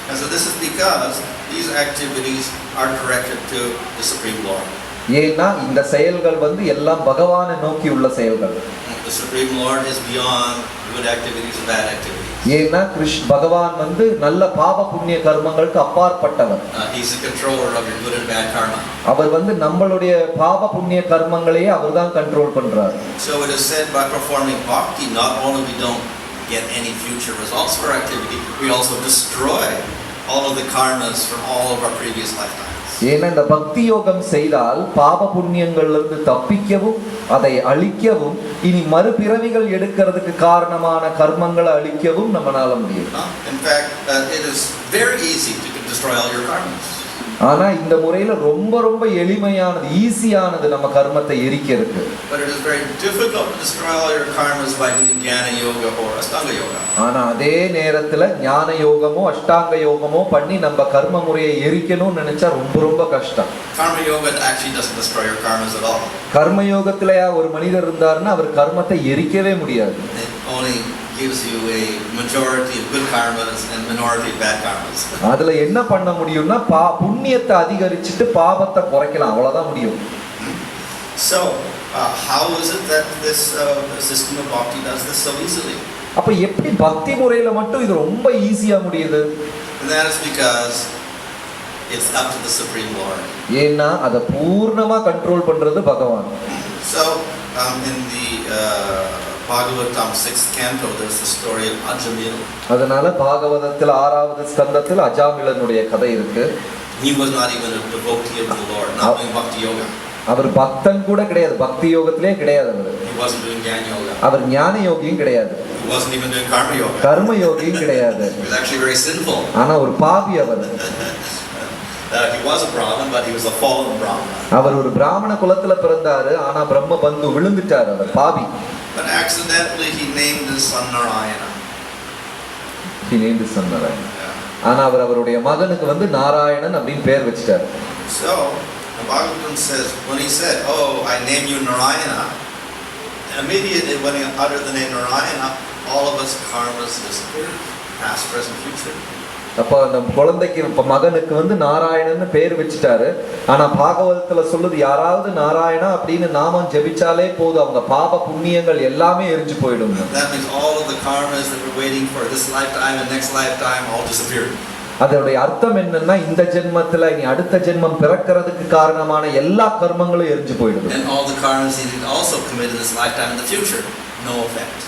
And so this is because these activities are directed to the Supreme Lord. ஏன்னா இந்த செயல்கள் வந்து எல்லாம் பகவானை நோக்கி உள்ள செயல்கள். The Supreme Lord is beyond good activities and bad activities. ஏன்னா பகவான் வந்து நல்ல பாவ புண்ணிய கர்மங்களுக்கு அப்பாற்பட்டவர். He is the controller of your good and bad karma. அவர் வந்து நம்மளுடைய பாவ புண்ணிய கர்மங்களையே அவர்தான் கண்ட்ரோல் பண்றார். So it is said by performing bhakti, not only we don't get any future results for our activity, we also destroy all of the karmas from all of our previous lifetimes. ஏன்னா இந்த பக்தி யோகம் செய்தால் பாவ புண்ணியங்கள்ல இருந்து தப்பிக்கவும், அதை அழிக்கவும், இனி மறுபிறவிகள் எடுக்கிறதுக்கு காரணமான கர்மங்களை அழிக்கவும் நம்மளால முடியும். In fact, it is very easy to destroy all your karmas. ஆனா இந்த முறையில ரொம்ப ரொம்ப எளிமையானது, ஈஸியானது நம்ம கர்மத்தை எரிக்கிறதுக்கு. But it is very difficult to destroy all your karmas by doing jnana yoga or ashtanga yoga. ஆனா அதே நேரத்துல ஞான யோகமோ அஷ்டாங்க யோகமோ பண்ணி நம்ம கர்ம முறையை எரிக்கணும்னு நினைச்சா ரொம்ப ரொம்ப கஷ்டம். Karma yoga actually doesn't destroy your karmas at all. கர்ம யோகத்துல ஒரு மனிதர் இருந்தாருன்னா அவர் கர்மத்தை எரிக்கவே முடியாது. It only gives you a majority of good karmas and minority of bad karmas. அதுல என்ன பண்ண முடியும்னா புண்ணியத்தை அதிகரிச்சிட்டு பாவத்தை குறைக்கலாம், அவ்வளவுதான் முடியும். So how is it that this system of bhakti does this so easily? அப்ப எப்படி பக்தி முறையில மட்டும் இது ரொம்ப ஈஸியா முடியுது? And that is because it's up to the Supreme Lord. ஏன்னா அத பூர்ணமா கண்ட்ரோல் பண்றது பகவான். So in the Bhagavatam 6th canto, there's the story of Ajamil. அதனால பாகவதத்தில் 6வது ஸ்கந்தத்தில் அஜாமிலனுடைய கதை இருக்கு. He was not even a devotee of the Lord, not doing bhakti yoga. அவர் பக்தன் கூட கிடையாது, பக்தி யோகத்திலே கிடையாது அவர். He wasn't doing jnana yoga. அவர் ஞான யோகியும் கிடையாது. He wasn't even doing karma yoga. கர்ம யோகியும் கிடையாது. He was actually very sinful. ஆனா ஒரு பாவி அவர். He was a Brahmin, but he was a fallen Brahmin. அவர் ஒரு பிராமண குலத்துல பிறந்தாரு, ஆனா பிரம்ம பந்து விழுந்துட்டார், அவர் பாவி. But accidentally he named his son Narayana. He named his son Narayana. ஆனா அவர் அவருடைய மகனுக்கு வந்து நாராயணன் அப்படின்னு பேர் வச்சிட்டார். So the Bhagavatam says, when he said, "Oh, I name you Narayana," immediately when he uttered the name Narayana, all of us karmas disappeared, past, present, future. அப்ப அந்த குழந்தைக்கு மகனுக்கு வந்து நாராயணன்னு பேர் வச்சுட்டாரு. ஆனா பாகவதத்துல சொல்லுது, யாராவது நாராயணா அப்படின்னு நாமம் ஜெபிச்சாலே போதும், அவங்க பாப புண்ணியங்கள் எல்லாமே எரிஞ்சு போயிடும். That means all of the karmas that were waiting for this lifetime and next lifetime all disappeared. அதோட அர்த்தம் என்னன்னா, இந்த ஜென்மத்துல இனி அடுத்த ஜென்மம் பிறக்கிறதுக்கு காரணமான எல்லா கர்மங்களும் எரிஞ்சு போயிடும். And all the karmas he did also commit in this lifetime in the future, no effect.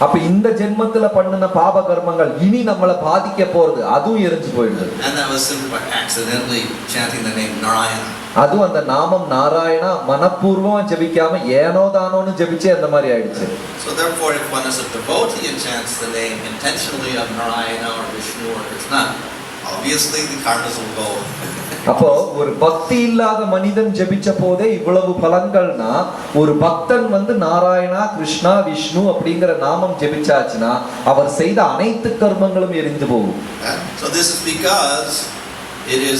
அப்ப இந்த ஜென்மத்துல பண்ணின பாப கர்மங்கள் இனி நம்மளை பாதிக்க போறது, அதுவும் எரிஞ்சு போயிடுது. And that was simply by accidentally chanting the name Narayana. அதுவும் அந்த நாமம் நாராயணா மனப்பூர்வமா ஜெபிக்காம ஏனோ தானோன்னு ஜெபிச்சே அந்த மாதிரி ஆயிடுச்சு. So therefore, if one is a devotee and chants the name intentionally of Narayana or Vishnu or Krishna, obviously the karmas will go. அப்போ ஒரு பக்தி இல்லாத மனிதன் ஜெபிச்ச போதே இவ்வளவு பலன்கள்னா, ஒரு பக்தன் வந்து நாராயணா கிருஷ்ணா விஷ்ணு அப்படிங்கிற நாமம் ஜெபிச்சாச்சுன்னா அவர் செய்த அனைத்து கர்மங்களும் எரிந்து போகும். So this is because it is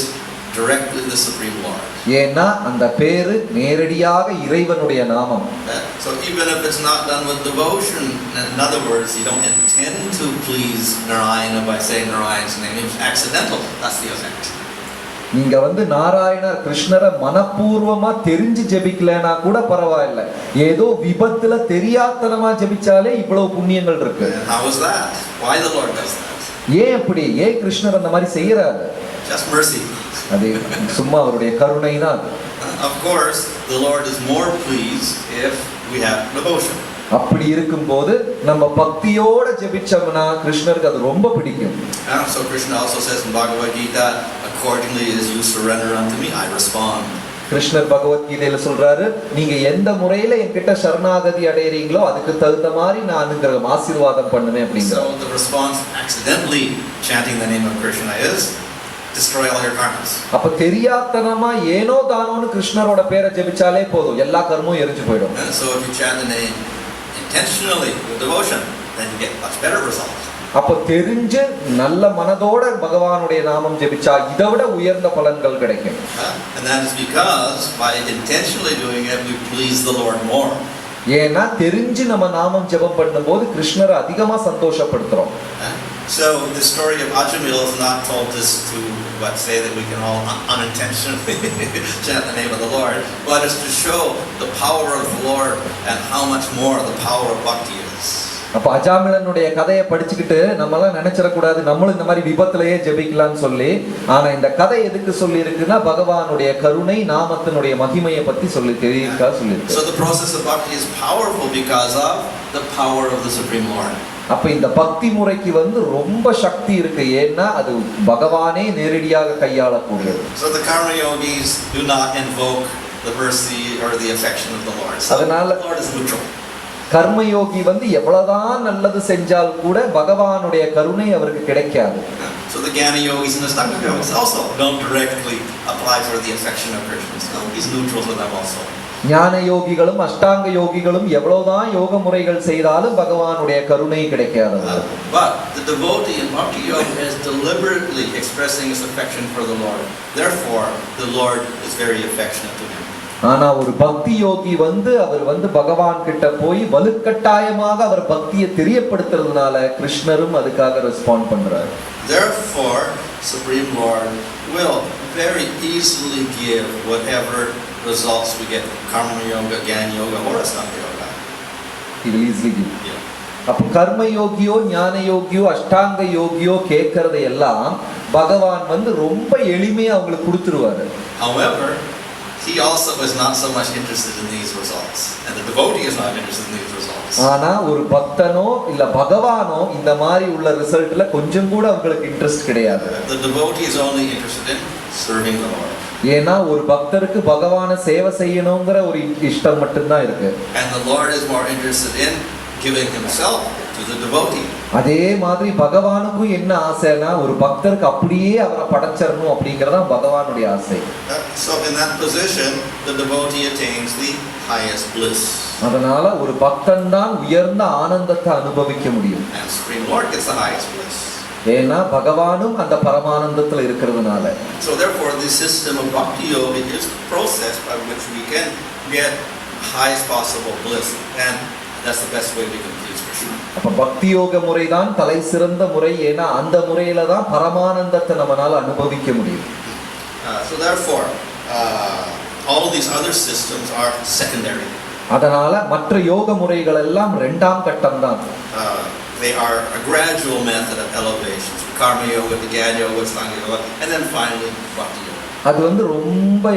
directly the Supreme Lord. ஏன்னா அந்த பேரு நேரடியாக இறைவனுடைய நாமம். So even if it's not done with devotion, in other words, you don't intend to please Narayana by saying Narayana's name, it's accidental. That's the effect. நீங்க வந்து நாராயணர் கிருஷ்ணரை மனப்பூர்வமா தெரிஞ்சு ஜெபிக்கலனா கூட பரவாயில்லை, ஏதோ விபத்துல தெரியாதனமா ஜெபிச்சாலே இவ்வளவு புண்ணியங்கள் இருக்கு. How is that? Why the Lord does that? ஏன் அப்படி? ஏன் கிருஷ்ணர் அந்த மாதிரி செய்யறாரு? Just mercy. அது சும்மா அவருடைய கருணை தான். Of course, the Lord is more pleased if we have devotion. அப்படி இருக்கும்போது நம்ம பக்தியோட ஜெபிச்சோம்னா கிருஷ்ணருக்கு அது ரொம்ப பிடிக்கும். So Krishna also says in Bhagavad Gita, accordingly as you surrender unto me, I respond. கிருஷ்ணர் பகவத்கீதையில சொல்றாரு, நீங்க எந்த முறையில என்கிட்ட சரணாகதி அடையறீங்களோ அதுக்கு தகுந்த மாதிரி நான் அனுகிரகம் ஆசீர்வாதம் பண்ணுவேன் அப்படிங்கறார். So the response accidentally chanting the name of Krishna is destroy all your karmas. அப்ப தெரியாதனமா ஏனோ தானோன்னு கிருஷ்ணரோட பேரை ஜெபிச்சாலே போதும், எல்லா கர்மமும் எரிஞ்சு போய்டும். So if you chant the name intentionally with devotion, then you get much better results. அப்ப தெரிஞ்சு நல்ல மனதோட பகவானுடைய நாமம் ஜெபிச்சா இதை விட உயர்ந்த பலன்கள் கிடைக்கும். And that is because by intentionally doing it we please the Lord more. ஏன்னா தெரிஞ்சு நம்ம நாமம் ஜெபம் பண்ணும்போது கிருஷ்ணரை அதிகமா சந்தோஷப்படுத்துறோம். So the story of Ajamil is not told just to say that we can all unintentionally chant the name of the Lord, but it's to show the power of the Lord and how much more the power of bhakti is. அப்ப அஜாமிலனுடைய கதையை படிச்சுக்கிட்டு நம்மளாம் நினைச்சிடக்கூடாது நம்மளும் இந்த மாதிரி விபத்திலேயே ஜெபிக்கலாம்னு சொல்லி. ஆனா இந்த கதை எதுக்கு சொல்லி இருக்குன்னா பகவானுடைய கருணை நாமத்தினுடைய மகிமையை பத்தி சொல்லி தெரிவிக்க சொல்லி இருக்கு. So the process of bhakti is powerful because of the power of the Supreme Lord. அப்ப இந்த பக்தி முறைக்கு வந்து ரொம்ப சக்தி இருக்கு, ஏன்னா அது பகவானே நேரடியாக கையாளக்கூடியது. So the karma yogis do not invoke the mercy or the affection of the Lord. So the Lord is neutral. Karmayogi வந்து எவ்வளவுதான் நல்லது செஞ்சால் கூட பகவானுடைய கருணை அவருக்கு கிடைக்காது. So the Jnana yogis and the Astanga yogis also don't directly apply for the affection of Krishna. So he's neutral to them also. ஞான யோகிகளும் அஷ்டாங்க யோகிகளும் எவ்வளவுதான் யோக முறைகள் செய்தாலும் பகவானுடைய கருணை கிடைக்காது. But the devotee in bhakti yoga is deliberately expressing his affection for the Lord. Therefore, the Lord is very affectionate to him. ஆனா ஒரு பக்தி யோகி வந்து அவர் வந்து பகவான் கிட்ட போய் வலுக்கட்டாயமாக அவர் பக்தியை தெரியப்படுத்துறதுனால கிருஷ்ணரும் அதுக்காக ரெஸ்பாண்ட் பண்றாரு. Therefore, Supreme Lord will very easily give whatever results we get, karma yoga, jnana yoga, or astanga yoga. He will easily give. Yeah. அப்ப கர்ம யோகியோ ஞான யோகியோ அஷ்டாங்க யோகியோ கேட்கறதை எல்லாம் பகவான் வந்து ரொம்ப எளிமையா அவங்களுக்கு கொடுத்துருவாரு. However, he also is not so much interested in these results, and the devotee is not interested in these results. ஆனா ஒரு பக்தனோ இல்ல பகவானோ இந்த மாதிரி உள்ள ரிசல்ட்ல கொஞ்சம் கூட அவங்களுக்கு இன்ட்ரெஸ்ட் கிடையாது. The devotee is only interested in serving the Lord. ஏன்னா ஒரு பக்தருக்கு பகவானை சேவை செய்யணுங்கிற ஒரு இஷ்டம் மட்டும்தான் இருக்கு. And the Lord is more interested in giving himself to the devotee. அதே மாதிரி பகவானுக்கும் என்ன ஆசைனா ஒரு பக்தருக்கு அப்படியே அவரை படைச்சறணும் அப்படிங்கறது தான் பகவானுடைய ஆசை. So in that position the devotee attains the highest bliss. அதனால ஒரு பக்தன் தான் உயர்ந்த ஆனந்தத்தை அனுபவிக்க முடியும். And Supreme Lord gets the highest bliss. ஏன்னா பகவானும் அந்த பரமானந்தத்துல இருக்கிறதுனால. So therefore the system of bhakti yoga is the process by which we can get highest possible bliss, and that's the best way we can please Krishna. அப்ப பக்தி யோக முறை தான் தலை சிறந்த முறை, ஏன்னா அந்த முறையில தான் பரமானந்தத்தை நம்மால அனுபவிக்க முடியும். So therefore all of these other systems are secondary. அதனால மற்ற யோக முறைகள் எல்லாம் இரண்டாம் கட்டம் தான். They are a gradual method of elevation. Karma yoga, the Jnana yoga, Astanga yoga, and then finally bhakti yoga. அது வந்து ரொம்ப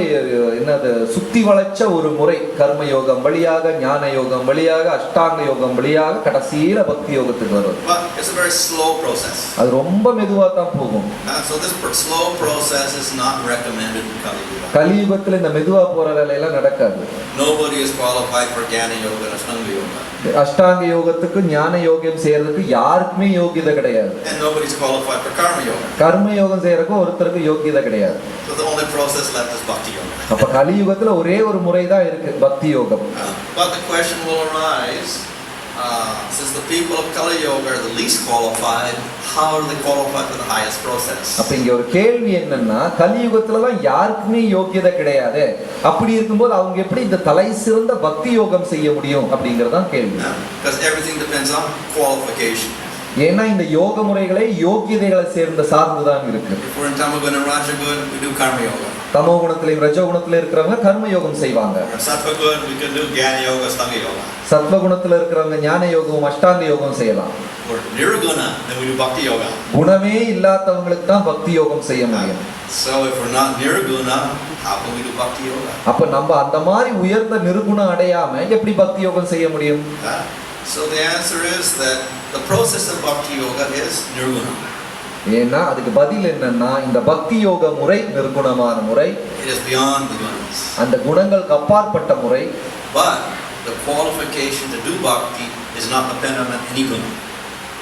என்னது சுத்தி வளைச்ச ஒரு முறை. கர்ம யோகம் வழியாக, ஞான யோகம் வழியாக, அஷ்டாங்க யோகம் வழியாக கடைசியில பக்தி யோகத்துக்கு வருது. But it's a very slow process. அது ரொம்ப மெதுவா தான் போகும். So this slow process is not recommended in Kali Yuga. கலியுகத்துல இந்த மெதுவா போற வேலையெல்லாம் நடக்காது. Nobody is qualified for Jnana Yoga and Ashtanga Yoga. அஷ்டாங்க யோகத்துக்கு ஞான யோகம் செய்யறதுக்கு யாருக்குமே யோகியதை கிடையாது. And nobody is qualified for Karma Yoga. கர்ம யோகம் செய்யறதுக்கு ஒருத்தருக்கு யோகியதை கிடையாது. So the only process left is Bhakti Yoga. அப்ப கலியுகத்துல ஒரே ஒரு முறை தான் இருக்கு, பக்தி யோகம். But the question will arise, since the people of Kali Yoga are the least qualified, how are they qualified for the highest process? அப்ப இங்க ஒரு கேள்வி என்னன்னா, கலியுகத்துல தான் யாருக்குமே யோகியதை கிடையாது. அப்படி இருக்கும்போது அவங்க எப்படி இந்த தலை சிறந்த பக்தி யோகம் செய்ய முடியும் அப்படிங்கறதான் கேள்வி. Because everything depends on qualification. ஏன்னா இந்த யோக முறைகளை யோகியதைகளை சேர்ந்த சார்ந்துதான் இருக்கு. If we're in Tamagun and Rajagun, we do Karma Yoga. தமோ குணத்திலையும் ரஜோ குணத்துல இருக்கிறவங்க கர்ம யோகம் செய்வாங்க. Sattva-gun, we can do Jnana Yoga, Ashtanga Yoga. சத்வ குணத்துல இருக்கிறவங்க ஞான யோகம், அஷ்டாங்க யோகம் செய்யலாம். Or Nirguna, then we do Bhakti Yoga. குணமே இல்லாதவங்களுக்கு தான் பக்தி யோகம் செய்ய முடியும். So if we're not Nirguna, how can we do Bhakti Yoga? அப்ப நம்ம அந்த மாதிரி உயர்ந்த நிர்குணம் அடையாம எப்படி பக்தி யோகம் செய்ய முடியும்? So the answer is that the process of Bhakti Yoga is Nirguna. ஏன்னா அதுக்கு பதில் என்னன்னா, இந்த பக்தி யோக முறை நிர்குணமான முறை. It is beyond the gunas. அந்த குணங்களுக்கு அப்பாற்பட்ட முறை. But the qualification to do bhakti is not dependent on any guna.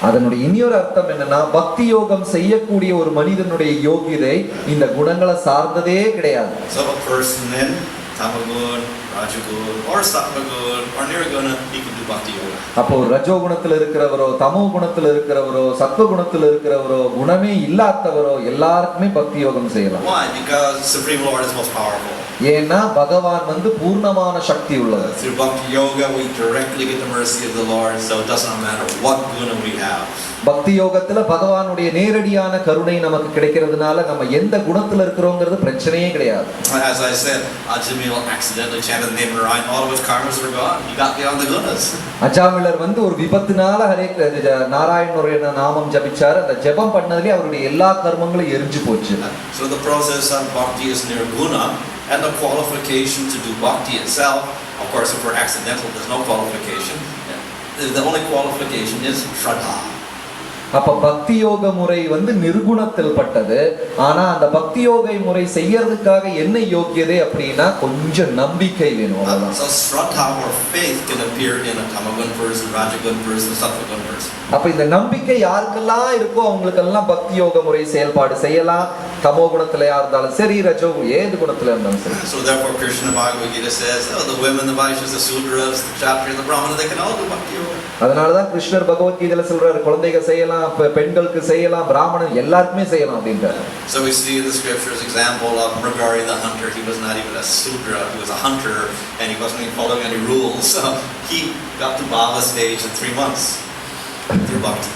அதனுடைய இன்னொரு அர்த்தம் என்னன்னா, பக்தி யோகம் செய்யக்கூடிய ஒரு மனிதனுடைய யோகிதை இந்த குணங்களை சார்ந்ததே கிடையாது. So a person in Tamagun, Rajagun, or Sattva-gun, or Nirguna, he can do bhakti yoga. அப்போ ரஜோ குணத்துல இருக்கிறவரோ, தமோ குணத்துல இருக்கிறவரோ, சத்வ குணத்துல இருக்கிறவரோ, குணமே இல்லாதவரோ எல்லாருக்குமே பக்தி யோகம் செய்யலாம். Why? Because Supreme Lord is most powerful. ஏன்னா பகவான் வந்து பூர்ணமான சக்தி உள்ளவர். Through bhakti yoga, we directly get the mercy of the Lord, so it does not matter what guna we have. பக்தி யோகத்துல பகவானுடைய நேரடியான கருணை நமக்கு கிடைக்கிறதுனால நம்ம எந்த குணத்துல இருக்கிறோங்கிறது பிரச்சனையே கிடையாது. As I said, Ajamil accidentally chanted the name of Narayan, all of his karmas were gone. He got beyond the gunas. அஜாமிலர் வந்து ஒரு விபத்துனால நாராயணனுடைய நாமம் ஜபிச்சாரு. அந்த ஜெபம் பண்ணதுலயே அவருடைய எல்லா கர்மங்களும் எரிஞ்சு போச்சு. So the process of bhakti is nirguna, and the qualification to do bhakti itself, of course, if we're accidental, there's no qualification. The only qualification is shraddha. அப்ப பக்தி யோக முறை வந்து நிர்குணத்தில் பட்டது. ஆனா அந்த பக்தி யோக முறை செய்யறதுக்காக என்ன யோகியதை அப்படின்னா கொஞ்சம் நம்பிக்கை வேணும். So shraddha or faith can appear in a tamagun person, rajagun person, sattvagun person. அப்ப இந்த நம்பிக்கை யாருக்கெல்லாம் இருக்கோ அவங்களுக்கெல்லாம் பக்தி யோக முறை செயல்பாடு செய்யலாம். தமோ குணத்திலயா இருந்தாலும் சரி, ரஜோ ஏது குணத்துல இருந்தாலும் சரி. So therefore Krishna Bhagavad Gita says, the women, the Vaishyas, the Sudras, the Kshatriyas, the Brahmanas, they can all do bhakti yoga. அதனாலதான் கிருஷ்ணர் பகவத்கீதையில சொல்றாரு, குழந்தைகள் செய்யலாம், பெண்களுக்கு செய்யலாம், பிராமணன் எல்லாருக்குமே செய்யலாம் அப்படின்றாரு. So we see in the scriptures example of Mrigari the hunter. He was not even a Sudra, he was a hunter, and he wasn't even following any rules. So he got to Bhava stage in 3 months through bhakti.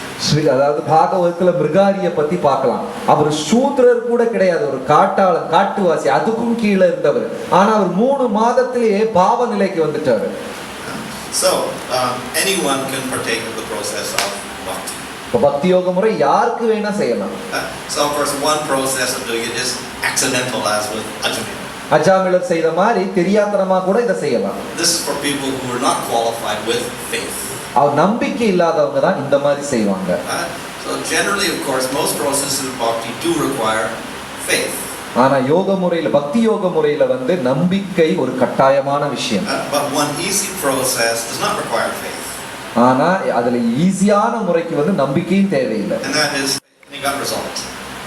அதாவது பாகவதத்துல மிருகாரிய பத்தி பார்க்கலாம். அவர் சூத்ரர் கூட கிடையாது, ஒரு காட்டாளன், காட்டுவாசி, அதுக்கும் கீழே இருந்தவர். ஆனா அவர் 3 மாதத்திலேயே பாவ நிலைக்கு வந்துட்டாரு. So anyone can partake of the process of bhakti. பக்தி யோக முறை யாருக்கு வேணா செய்யலாம். So of course one process of doing it is accidental, as with Ajamil. அஜாமிலர் செய்த மாதிரி தெரியாதனமா கூட இதை செய்யலாம். This is for people who are not qualified with faith. அவர் நம்பிக்கை இல்லாதவங்க தான் இந்த மாதிரி செய்வாங்க. So generally, of course, most processes of bhakti do require faith. ஆனா யோக முறையில, பக்தி யோக முறையில வந்து நம்பிக்கை ஒரு கட்டாயமான விஷயம். But one easy process does not require faith. ஆனா அதுல ஈஸியான முறைக்கு வந்து நம்பிக்கையும் தேவையில்லை. And that is, he got result.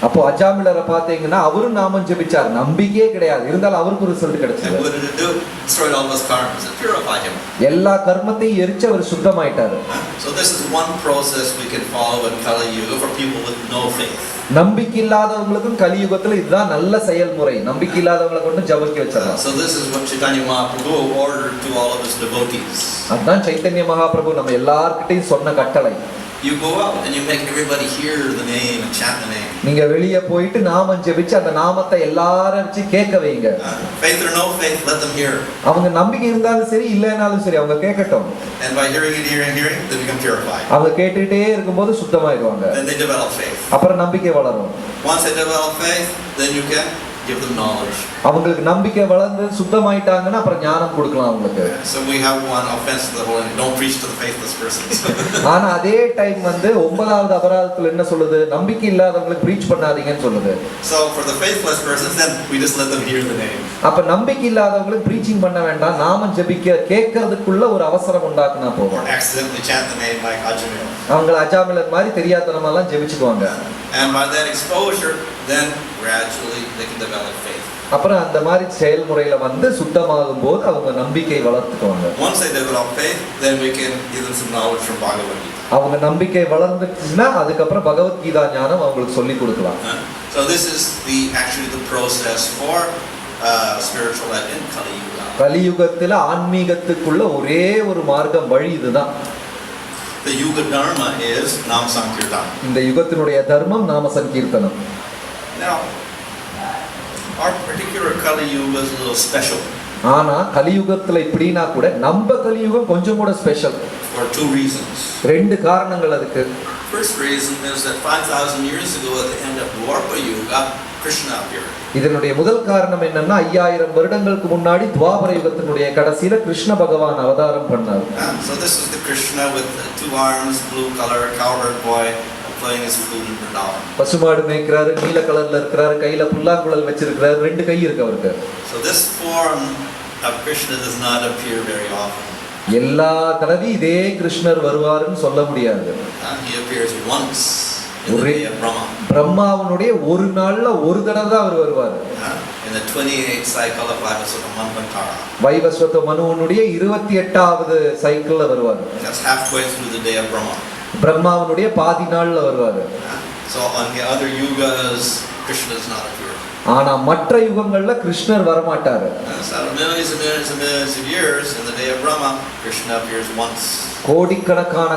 அப்போ அஜாமிலரை பார்த்தீங்கன்னா அவரும் நாமம் ஜெபிச்சார், நம்பிக்கையே கிடையாது, இருந்தாலும் அவருக்கு ஒரு ரிசல்ட் கிடைச்சது. What did it do? Destroyed all his karmas and purified him. எல்லா கர்மத்தையும் எரிச்சு அவர் சுத்தமாயிட்டாரு. So this is one process we can follow in Kali Yuga for people with no faith. நம்பிக்கை இல்லாதவங்களுக்கும் கலியுகத்துல இதுதான் நல்ல செயல்முறை. நம்பிக்கை இல்லாதவங்களை கொண்டு ஜபிக்க வச்சிடலாம். So this is what Chaitanya Mahaprabhu ordered to all of his devotees. அதான் சைத்தன்ய மகாபிரபு நம்ம எல்லார்கிட்டையும் சொன்ன கட்டளை. You go out and you make everybody hear the name and chant the name. நீங்க வெளியே போயிட்டு நாமம் ஜெபிச்சு அந்த நாமத்தை எல்லாரும் வச்சு கேட்க வைங்க. Faith or no faith, let them hear. அவங்க நம்பிக்கை இருந்தாலும் சரி இல்லைனாலும் சரி அவங்க கேட்கட்டும். And by hearing and hearing and hearing, they become purified. அவங்க கேட்டுட்டே இருக்கும்போது சுத்தமாயிடுவாங்க. Then they develop faith. அப்புறம் நம்பிக்கை வளரும். Once they develop faith, then you can give them knowledge. அவங்களுக்கு நம்பிக்கை வளர்ந்து சுத்தமாயிட்டாங்கன்னா அப்புறம் ஞானம் கொடுக்கலாம் அவங்களுக்கு. So we have one offense to the Holy Name. Don't preach to the faithless persons. ஆனா அதே டைம் வந்து 9வது அபராதத்துல என்ன சொல்லுது? நம்பிக்கை இல்லாதவங்களுக்கு பிரீச் பண்ணாதீங்கன்னு சொல்லுது. So for the faithless persons, then we just let them hear the name. அப்ப நம்பிக்கை இல்லாதவங்களுக்கு பிரீச்சிங் பண்ண வேண்டாம், நாமம் ஜெபிக்க கேட்கறதுக்குள்ள ஒரு அவசரம் உண்டாக்குனா போதும். Or accidentally chant the name like Ajamil. அவங்க அஜாமிலர் மாதிரி தெரியாதனமெல்லாம் ஜெபிச்சுக்குவாங்க. And by that exposure, then gradually they can develop faith. அப்புறம் அந்த மாதிரி செயல்முறையில வந்து சுத்தமாகும் போது அவங்க நம்பிக்கை வளர்த்துக்குவாங்க. Once they develop faith, then we can give them some knowledge from Bhagavad Gita. அவங்க நம்பிக்கை வளர்ந்துச்சுன்னா அதுக்கப்புறம் பகவத்கீதா ஞானம் அவங்களுக்கு சொல்லி கொடுக்கலாம். So this is actually the process for spiritual life in Kali Yuga. கலியுகத்துல ஆன்மீகத்துக்குள்ள ஒரே ஒரு மார்க்கம் வழி இதுதான். The Yuga Dharma is Nam Sankirtan. இந்த யுகத்தினுடைய தர்மம் நாம சங்கீர்த்தனம். Now, our particular Kali Yuga is a little special. ஆனா கலியுகத்துல இப்படினா கூட நம்ம கலியுகம் கொஞ்சம் கூட ஸ்பெஷல். For two reasons. ரெண்டு காரணங்கள் அதுக்கு. First reason is that 5,000 years ago at the end of Dwapara Yuga, Krishna appeared. இதனுடைய முதல் காரணம் என்னன்னா 5000 வருடங்களுக்கு முன்னாடி துவாபர யுகத்தினுடைய கடைசியில கிருஷ்ண பகவான் அவதாரம் பண்ணார். So this is the Krishna with the two arms, blue color, cowherd boy playing his flute in Vrindavan. பசுமாடு மேய்க்கிறாரு, நீல கலர்ல இருக்கிறாரு, கையில புல்லாங்குழல் வச்சிருக்காரு, ரெண்டு கை இருக்கு அவருக்கு. So this form of Krishna does not appear very often. எல்லா தடவையும் இதே கிருஷ்ணர் வருவாருன்னு சொல்ல முடியாது. He appears once in the day of Brahma. பிரம்மாவனுடைய ஒரு நாள்ல ஒரு தடவை தான் அவர் வருவார். In the 28th cycle of Vaivasvata Manvantara. Vaivasvata மனுவனுடைய 28வது சைக்கிள்ல வருவார். That's halfway through the day of Brahma. பிரம்மாவனுடைய பாதி நாள்ல வருவார். So on the other yugas, Krishna does not appear. ஆனா மற்ற யுகங்கள்ல கிருஷ்ணர் வர மாட்டாரு. So millions and millions and millions of years in the day of Brahma, Krishna appears once.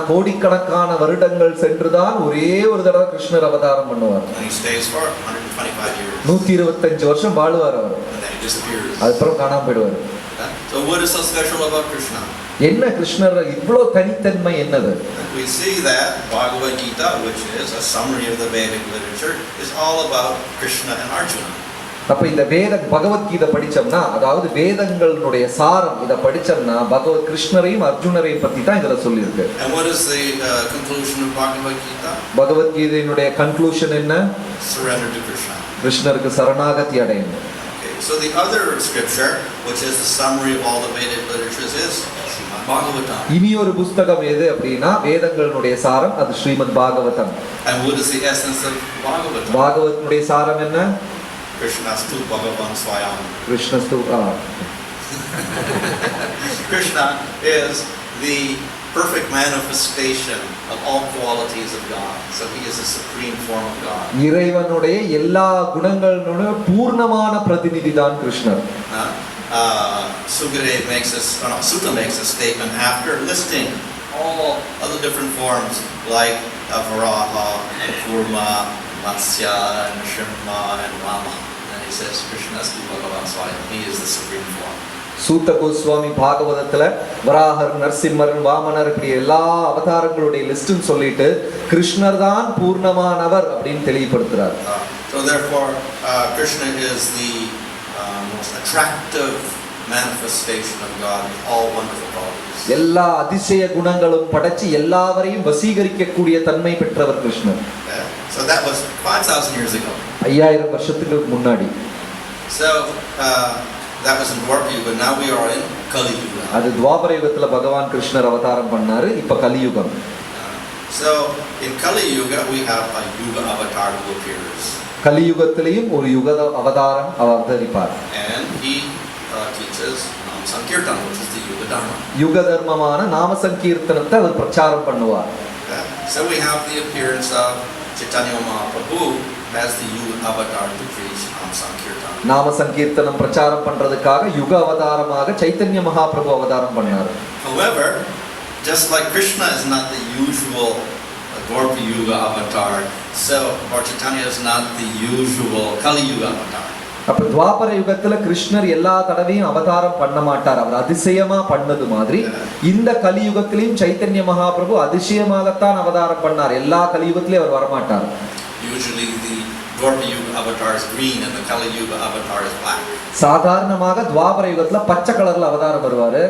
கோடிக்கணக்கான வருடங்கள் சென்றுதான் ஒரே ஒரு தடவை கிருஷ்ணர் அவதாரம் பண்ணுவார். And he stays for 125 years. 125 வருஷம் வாழுவார் அவர். And then he disappears. அதுக்கப்புறம் காணாம போயிடுவார். So what is so special about Krishna? என்ன கிருஷ்ணர் இவ்வளவு தனித்தன்மை என்னது? We see that Bhagavad Gita, which is a summary of the Vedic literature, is all about Krishna and Arjuna. அப்ப இந்த பகவத்கீதை படிச்சோம்னா, அதாவது வேதங்களுடைய சாரம் இத படிச்சோம்னா கிருஷ்ணரையும் அர்ஜுனரையும் பத்தி தான் இதுல சொல்லி இருக்கு. And what is the conclusion of Bhagavad Gita? பகவத்கீதையினுடைய கன்க்ளூஷன் என்ன? Surrender to Krishna. கிருஷ்ணருக்கு சரணாகதி அடையணும். So the other scripture, which is the summary of all the Vedic literatures, is Bhagavatam. இனி ஒரு புத்தகம் எது அப்படினா வேதங்களுடைய சாரம், அது Srimad Bhagavatam. And what is the essence of Bhagavatam? பாகவதனுடைய சாரம் என்ன? Krishnastu Bhagavan Swayam. Krishnastu Krishna is the perfect manifestation of all qualities of God. So he is the supreme form of God. இறைவனுடைய எல்லா குணங்களுடைய பூர்ணமான பிரதிநிதி தான் கிருஷ்ணர். Sutta makes a statement after listing all of the different forms like Varaha, Kurma, Matsya, and Shrimma, and Rama. And he says Krishnastu Bhagavan Swayam. He is the supreme form. சூத்த Goswami பாகவதத்துல வராகர், நரசிம்மர், வாமனர் இப்படி எல்லா அவதாரங்களுடைய லிஸ்ட்னு சொல்லிட்டு கிருஷ்ணர் தான் பூர்ணமானவர் அப்படின்னு தெளிவுபடுத்துறார். So therefore Krishna is the most attractive manifestation of God with all wonderful qualities. எல்லா அதிசய குணங்களும் படைச்சு எல்லாவரையும் வசீகரிக்கக்கூடிய தன்மை பெற்றவர் கிருஷ்ணர். So that was 5,000 years ago. 5000 வருஷத்துக்கு முன்னாடி. So that was in Dwapara Yuga. Now we are in Kali Yuga. அது துவாபர யுகத்துல பகவான் கிருஷ்ணர் அவதாரம் பண்ணாரு. இப்ப கலியுகம். So in Kali Yuga we have a Yuga avatar who appears. கலியுகத்திலேயும் ஒரு யுக அவதாரம் அவதரிப்பார். And he teaches Nam Sankirtan, which is the Yuga Dharma. யுக தர்மமான நாம சங்கீர்த்தனத்தை அவர் பிரச்சாரம் பண்ணுவார். So we have the appearance of Chaitanya Mahaprabhu as the Yuga avatar to preach Nam Sankirtan. நாம சங்கீர்த்தனம் பிரச்சாரம் பண்றதுக்காக யுக அவதாரமாக சைத்தன்ய மகாபிரபு அவதாரம் பண்ணார். However, just like Krishna is not the usual Dwapara Yuga avatar, so Chaitanya is not the usual Kali Yuga avatar. அப்ப துவாபர யுகத்துல கிருஷ்ணர் எல்லா தடவையும் அவதாரம் பண்ண மாட்டார். அவர் அதிசயமா பண்ணது மாதிரி இந்த கலியுகத்திலும் சைத்தன்ய மகாபிரபு அதிசயமாகத்தான் அவதாரம் பண்ணார். எல்லா கலியுகத்திலும் அவர் வர மாட்டார். Usually the Dwapara Yuga avatar is green and the Kali Yuga avatar is black. சாதாரணமாக துவாபர யுகத்துல பச்சை கலர்ல அவதாரம் வருவாரு,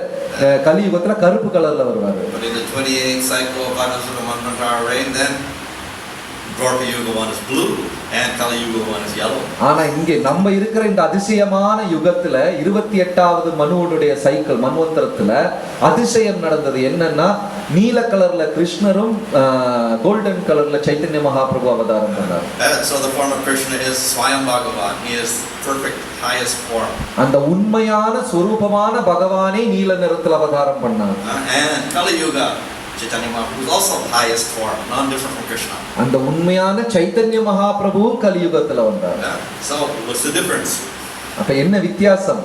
கலியுகத்துல கருப்பு கலர்ல வருவாரு. But in the 28th cycle of Vairasura Manvantara reign, then Dwapara Yuga one is blue and Kali Yuga one is yellow. ஆனா இங்கே நம்ம இருக்கிற இந்த அதிசயமான யுகத்துல 28வது மனுவுடைய சைக்கிள் மன்வந்தரத்துல அதிசயம் நடந்தது என்னன்னா, நீல கலர்ல கிருஷ்ணரும் கோல்டன் கலர்ல சைத்தன்ய மகாபிரபு அவதாரம் பண்ணார். So the form of Krishna is Swayam Bhagavan. He is perfect highest form. அந்த உண்மையான ஸ்வரூபமான பகவானே நீல நிறத்தில் அவதாரம் பண்ணார். And Kali Yuga Chaitanya Mahaprabhu is also highest form, non different from Krishna. அந்த உண்மையான சைத்தன்ய மகாபிரபு கலியுகத்துல வந்தார். So what's the difference? அப்ப என்ன வித்தியாசம்?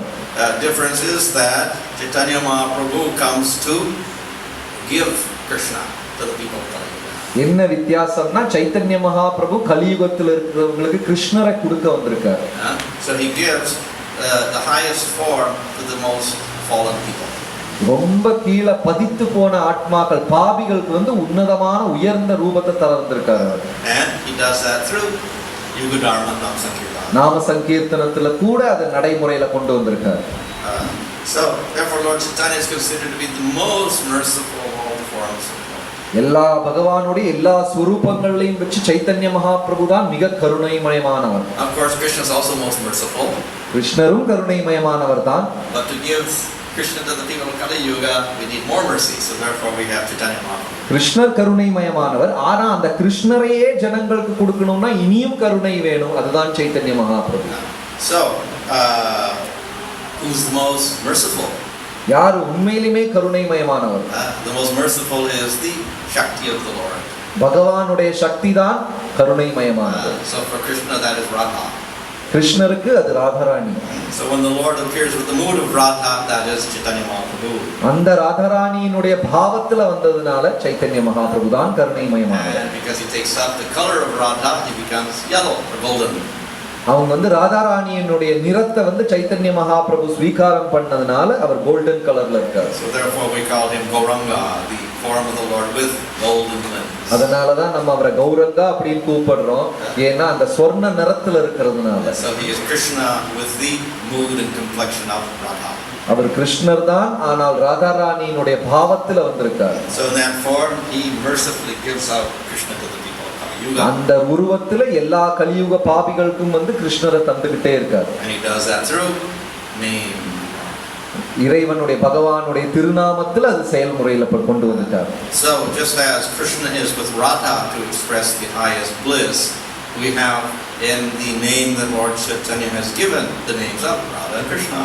Difference is that Chaitanya Mahaprabhu comes to give Krishna to the people of Kali Yuga. என்ன வித்தியாசம்னா, சைத்தன்ய மகாபிரபு கலியுகத்தில் இருக்கிறவங்களுக்கு கிருஷ்ணரை கொடுக்க வந்திருக்கார். So he gives the highest form to the most fallen people. ரொம்ப கீழே பதித்து போன ஆத்மாக்கள் பாபிகளுக்கு வந்து உன்னதமான உயர்ந்த ரூபத்தை தந்திருக்காரு. And he does that through Yuga Dharma Nama Sankirtana. நாம சங்கீர்த்தனத்துல கூட அதை நடைமுறையில கொண்டு வந்திருக்காரு. So therefore Lord Chaitanya is considered to be the most merciful of all forms. எல்லா பகவானுடைய எல்லா ஸ்வரூபங்களையும் வச்சு சைத்தன்ய மகாபிரபு தான் மிக கருணைமயமானவர். Of course Krishna is also most merciful. கிருஷ்ணரும் கருணைமயமானவர் தான். But to give Krishna to the people of Kali Yuga, we need more mercy. So therefore we have Chaitanya Mahaprabhu. கிருஷ்ணர் கருணைமயமானவர். ஆனா அந்த கிருஷ்ணரையே ஜனங்களுக்கு கொடுக்கணும்னா இனியும் கருணை வேணும். அதுதான் Chaitanya Mahaprabhu. So who's the most merciful? யார் உண்மையிலுமே கருணைமயமானவர்? The most merciful is the Shakti of the Lord. பகவானுடைய சக்தி தான் கருணைமயமானது. So for Krishna that is Radha. கிருஷ்ணருக்கு அது Radharani. So when the Lord appears with the mood of Radha, that is Chaitanya Mahaprabhu. அந்த ராதாராணியினுடைய பாவத்துல வந்ததுனால சைத்தன்ய மகாபிரபு தான் கருணைமயமானவர். And because he takes up the color of Radha, he becomes yellow or golden. அவங்க வந்து ராதாராணியினுடைய நிறத்தை வந்து சைத்தன்ய மகாபிரபு ஸ்வீகாரம் பண்ணதுனால அவர் கோல்டன் கலர்ல இருக்கார். So therefore we call him Gauranga, the form of the Lord with golden limbs. அதனால தான் நம்ம அவரை கௌரங்கா அப்படின்னு கூப்பிடுறோம். ஏன்னா அந்த சொர்ண நிறத்துல இருக்கிறதுனால. So he is Krishna with the mood and complexion of Radha. அவர் கிருஷ்ணர் தான், ஆனால் ராதாராணியினுடைய பாவத்துல வந்திருக்கார். So in that form he mercifully gives out Krishna to the people of Kali Yuga. அந்த உருவத்துல எல்லா கலியுக பாபிகளுக்கும் வந்து கிருஷ்ணரை தந்துகிட்டே இருக்கார். And he does that through name. இறைவனுடைய பகவானுடைய திருநாமத்தில் அது செயல்முறையில கொண்டு வந்துட்டார். So just as Krishna is with Radha to express the highest bliss, we have in the name that Lord Chaitanya has given the names of Radha and Krishna.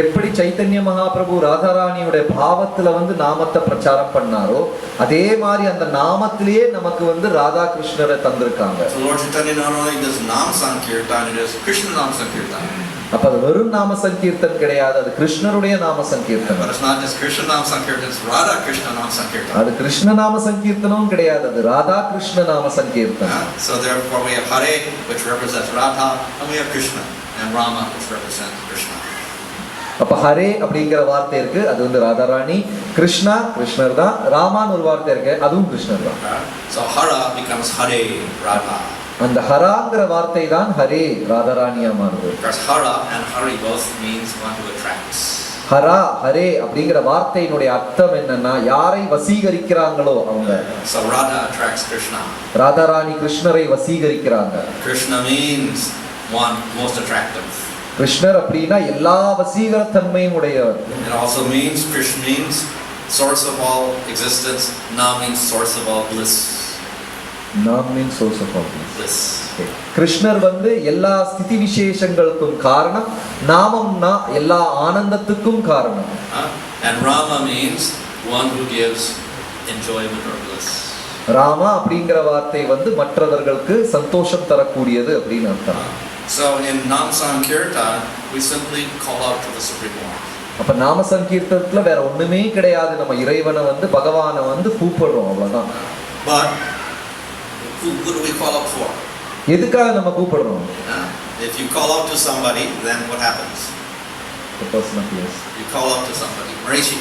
எப்படி சைத்தன்ய மகாபிரபு ராதாராணியோட பாவத்துல வந்து நாமத்தை பிரச்சாரம் பண்ணாரோ, அதே மாதிரி அந்த நாமத்திலேயே நமக்கு வந்து ராதா கிருஷ்ணரை தந்திருக்காங்க. So Lord Chaitanya not only does Nam Sankirtan, it is Krishna Nam Sankirtan. அப்ப அது வெறும் நாம சங்கீர்த்தன் கிடையாது, அது கிருஷ்ணருடைய நாம Sankirtan. But it's not just Krishna Nam Sankirtan, it's Radha Krishna Nam Sankirtan. அது கிருஷ்ண நாம சங்கீர்த்தனும் கிடையாது, அது ராதா கிருஷ்ண நாம Sankirtan. So therefore we have Hare, which represents Radha, and we have Krishna and Rama, which represents Krishna. அப்ப ஹரே அப்படிங்கிற வார்த்தை இருக்கு, அது வந்து ராதாராணி. கிருஷ்ணா கிருஷ்ணர் தான். ராமான்னு ஒரு வார்த்தை இருக்கு, அதுவும் கிருஷ்ணர் தான். So Hara becomes Hare Radha. அந்த ஹராங்கிற வார்த்தை தான் ஹரே ராதாராணியா மாறுது. Because Hara and Hari both means one who attracts. Hara Hare அப்படிங்கிற வார்த்தையினுடைய அர்த்தம் என்னன்னா, யாரை வசீகரிக்கிறாங்களோ அவங்க. So Radha attracts Krishna. Radharani கிருஷ்ணரை வசீகரிக்கிறாங்க. Krishna means one most attractive. கிருஷ்ணர் அப்படின்னா எல்லா வசீகரத்தன்மையும் உடையவர். It also means Krishna means source of all existence. Nam means source of all bliss. Nam means source of all bliss. கிருஷ்ணர் வந்து எல்லா ஸ்திதி விசேஷங்களுக்கும் காரணம், நாமம்னா எல்லா ஆனந்தத்துக்கும் காரணம். And Rama means one who gives enjoyment or bliss. Rama அப்படிங்கிற வார்த்தை வந்து மற்றவர்களுக்கு சந்தோஷம் தரக்கூடியது அப்படின்னு அர்த்தம். So in Nam Sankirtan we simply call out to the Supreme Lord. அப்ப நாம சங்கீர்த்தனத்துல வேற ஒண்ணுமே கிடையாது, நம்ம இறைவனை வந்து பகவானை வந்து கூப்பிடுறோம், அவ்வளவுதான். But who do we call out for? எதுக்காக நம்ம கூப்பிடுறோம்? If you call out to somebody, then what happens? The person appears. You call out to somebody, Marishi.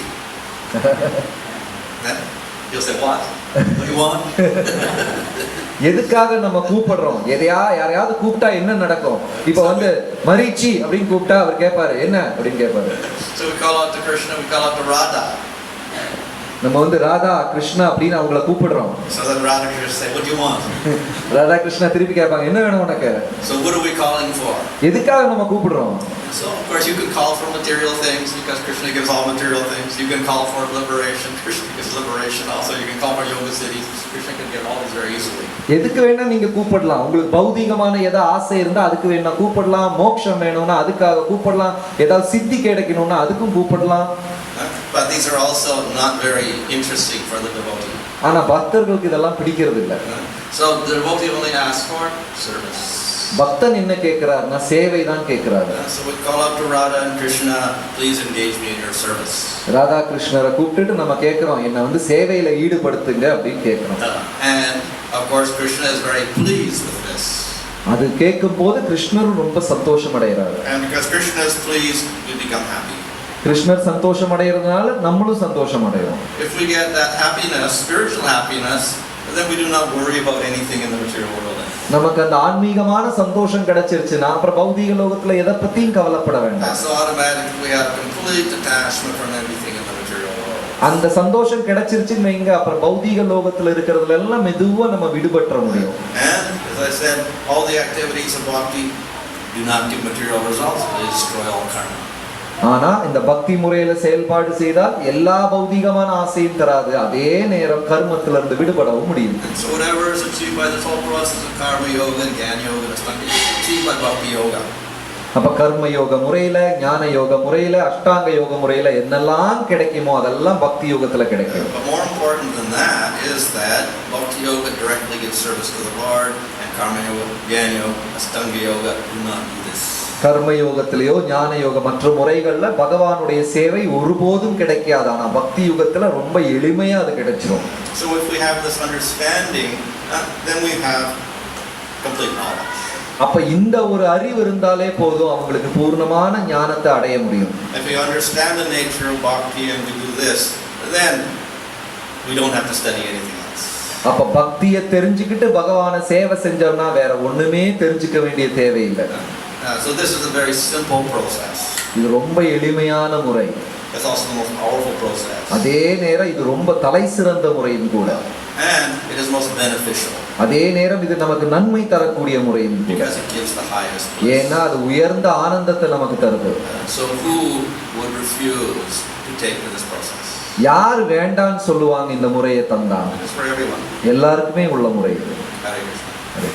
Then He'll say, what? What do you want? எதுக்காக நம்ம கூப்பிடுறோம்? யாரையாவது கூப்பிட்டா என்ன நடக்கும்? இப்ப வந்து மரீச்சி அப்படின்னு கூப்பிட்டா அவர் கேட்பாரு, என்ன அப்படின்னு கேட்பாரு. So we call out to Krishna, we call out to Radha. நம்ம வந்து ராதா கிருஷ்ணா அப்படின்னு அவங்கள கூப்பிடுறோம். So then Radha Krishna say, what do you want? Radha Krishna திருப்பி கேட்பாங்க, என்ன வேணும் உனக்கு? So what are we calling for? எதுக்காக நம்ம கூப்பிடுறோம்? So of course you can call for material things because Krishna gives all material things. You can call for liberation. Krishna gives liberation also. You can call for yoga cities. Krishna can give all these very easily. எதுக்கு வேணா நீங்க கூப்பிடலாம். உங்களுக்கு பௌதிகமான ஏதாவது ஆசை இருந்தா அதுக்கு வேணா கூப்பிடலாம். மோட்சம் வேணும்னா அதுக்காக கூப்பிடலாம். ஏதாவது சித்தி கிடைக்கணும்னா அதுக்கும் கூப்பிடலாம். But these are also not very interesting for the devotee. ஆனா பக்தர்களுக்கு இதெல்லாம் பிடிக்கிறது இல்ல. So the devotee only asks for service. பக்தன் என்ன கேக்குறாருன்னா சேவை தான் கேக்குறாரு. So we call out to Radha and Krishna, please engage me in your service. Radha கிருஷ்ணரை கூப்பிட்டுட்டு நம்ம கேக்குறோம், என்ன வந்து சேவையில ஈடுபடுத்துங்க அப்படின்னு கேக்குறோம். And of course Krishna is very pleased with this. அது கேட்கும்போது கிருஷ்ணரும் ரொம்ப சந்தோஷம் அடைகிறாரு. And because Krishna is pleased, we become happy. கிருஷ்ணர் சந்தோஷம் அடைகிறதுனால நம்மளும் சந்தோஷம் அடைவோம். If we get that happiness, spiritual happiness, then we do not worry about anything in the material world. நமக்கு அந்த ஆன்மீகமான சந்தோஷம் கிடைச்சிருச்சுன்னா அப்புறம் பௌதிக லோகத்துல எதை பத்தியும் கவலைப்பட வேண்டாம். So automatically we have complete detachment from everything in the material world. அந்த சந்தோஷம் கிடைச்சிருச்சுன்னு வைங்க, அப்புறம் பௌதிக லோகத்துல இருக்கிறதுல எல்லாம் மெதுவா நம்ம விடுபற்ற முடியும். And as I said, all the activities of bhakti do not give material results, they destroy all karma. ஆனா இந்த பக்தி முறையில செயல்பாடு செய்தால் எல்லா பௌதிகமான ஆசையும் தராது, அதே நேரம் கர்மத்துல இருந்து விடுபடவும் முடியும். So whatever is achieved by the whole process of karma yoga and jnana yoga is achieved by bhakti yoga. அப்ப கர்ம யோக முறையில, ஞான யோக முறையில, அஷ்டாங்க யோக முறையில என்னெல்லாம் கிடைக்குமோ அதெல்லாம் பக்தி யோகத்துல கிடைக்கும். But more important than that is that bhakti yoga directly gives service to the Lord, and karma yoga, jnana yoga, ashtanga yoga do not do this. கர்ம யோகத்திலேயோ ஞான யோக மற்ற முறைகள்ல பகவானுடைய சேவை ஒருபோதும் கிடைக்காது. ஆனா பக்தி யுகத்துல ரொம்ப எளிமையா அது கிடைச்சிரும். So if we have this understanding, then we have complete knowledge. அப்ப இந்த ஒரு அறிவு இருந்தாலே போதும் அவங்களுக்கு பூர்ணமான ஞானத்தை அடைய முடியும். If we understand the nature of bhakti and we do this, then we don't have to study anything else. அப்ப பக்தியை தெரிஞ்சுக்கிட்டு பகவானை சேவை செஞ்சோம்னா வேற ஒண்ணுமே தெரிஞ்சுக்க வேண்டிய தேவையில்லை. So this is a very simple process. இது ரொம்ப எளிமையான முறை. It's also the most powerful process. அதே நேரம் இது ரொம்ப தலைசிறந்த முறையும் கூட. And it is most beneficial. அதே நேரம் இது நமக்கு நன்மை தரக்கூடிய முறையும் கூட. Because it gives the highest bliss. ஏன்னா அது உயர்ந்த ஆனந்தத்தை நமக்கு தருது. So who would refuse to take to this process? யார் வேண்டான்னு சொல்லுவாங்க இந்த முறையை தந்தா? It's for everyone. எல்லாருக்குமே உள்ள முறை. Hare Krishna.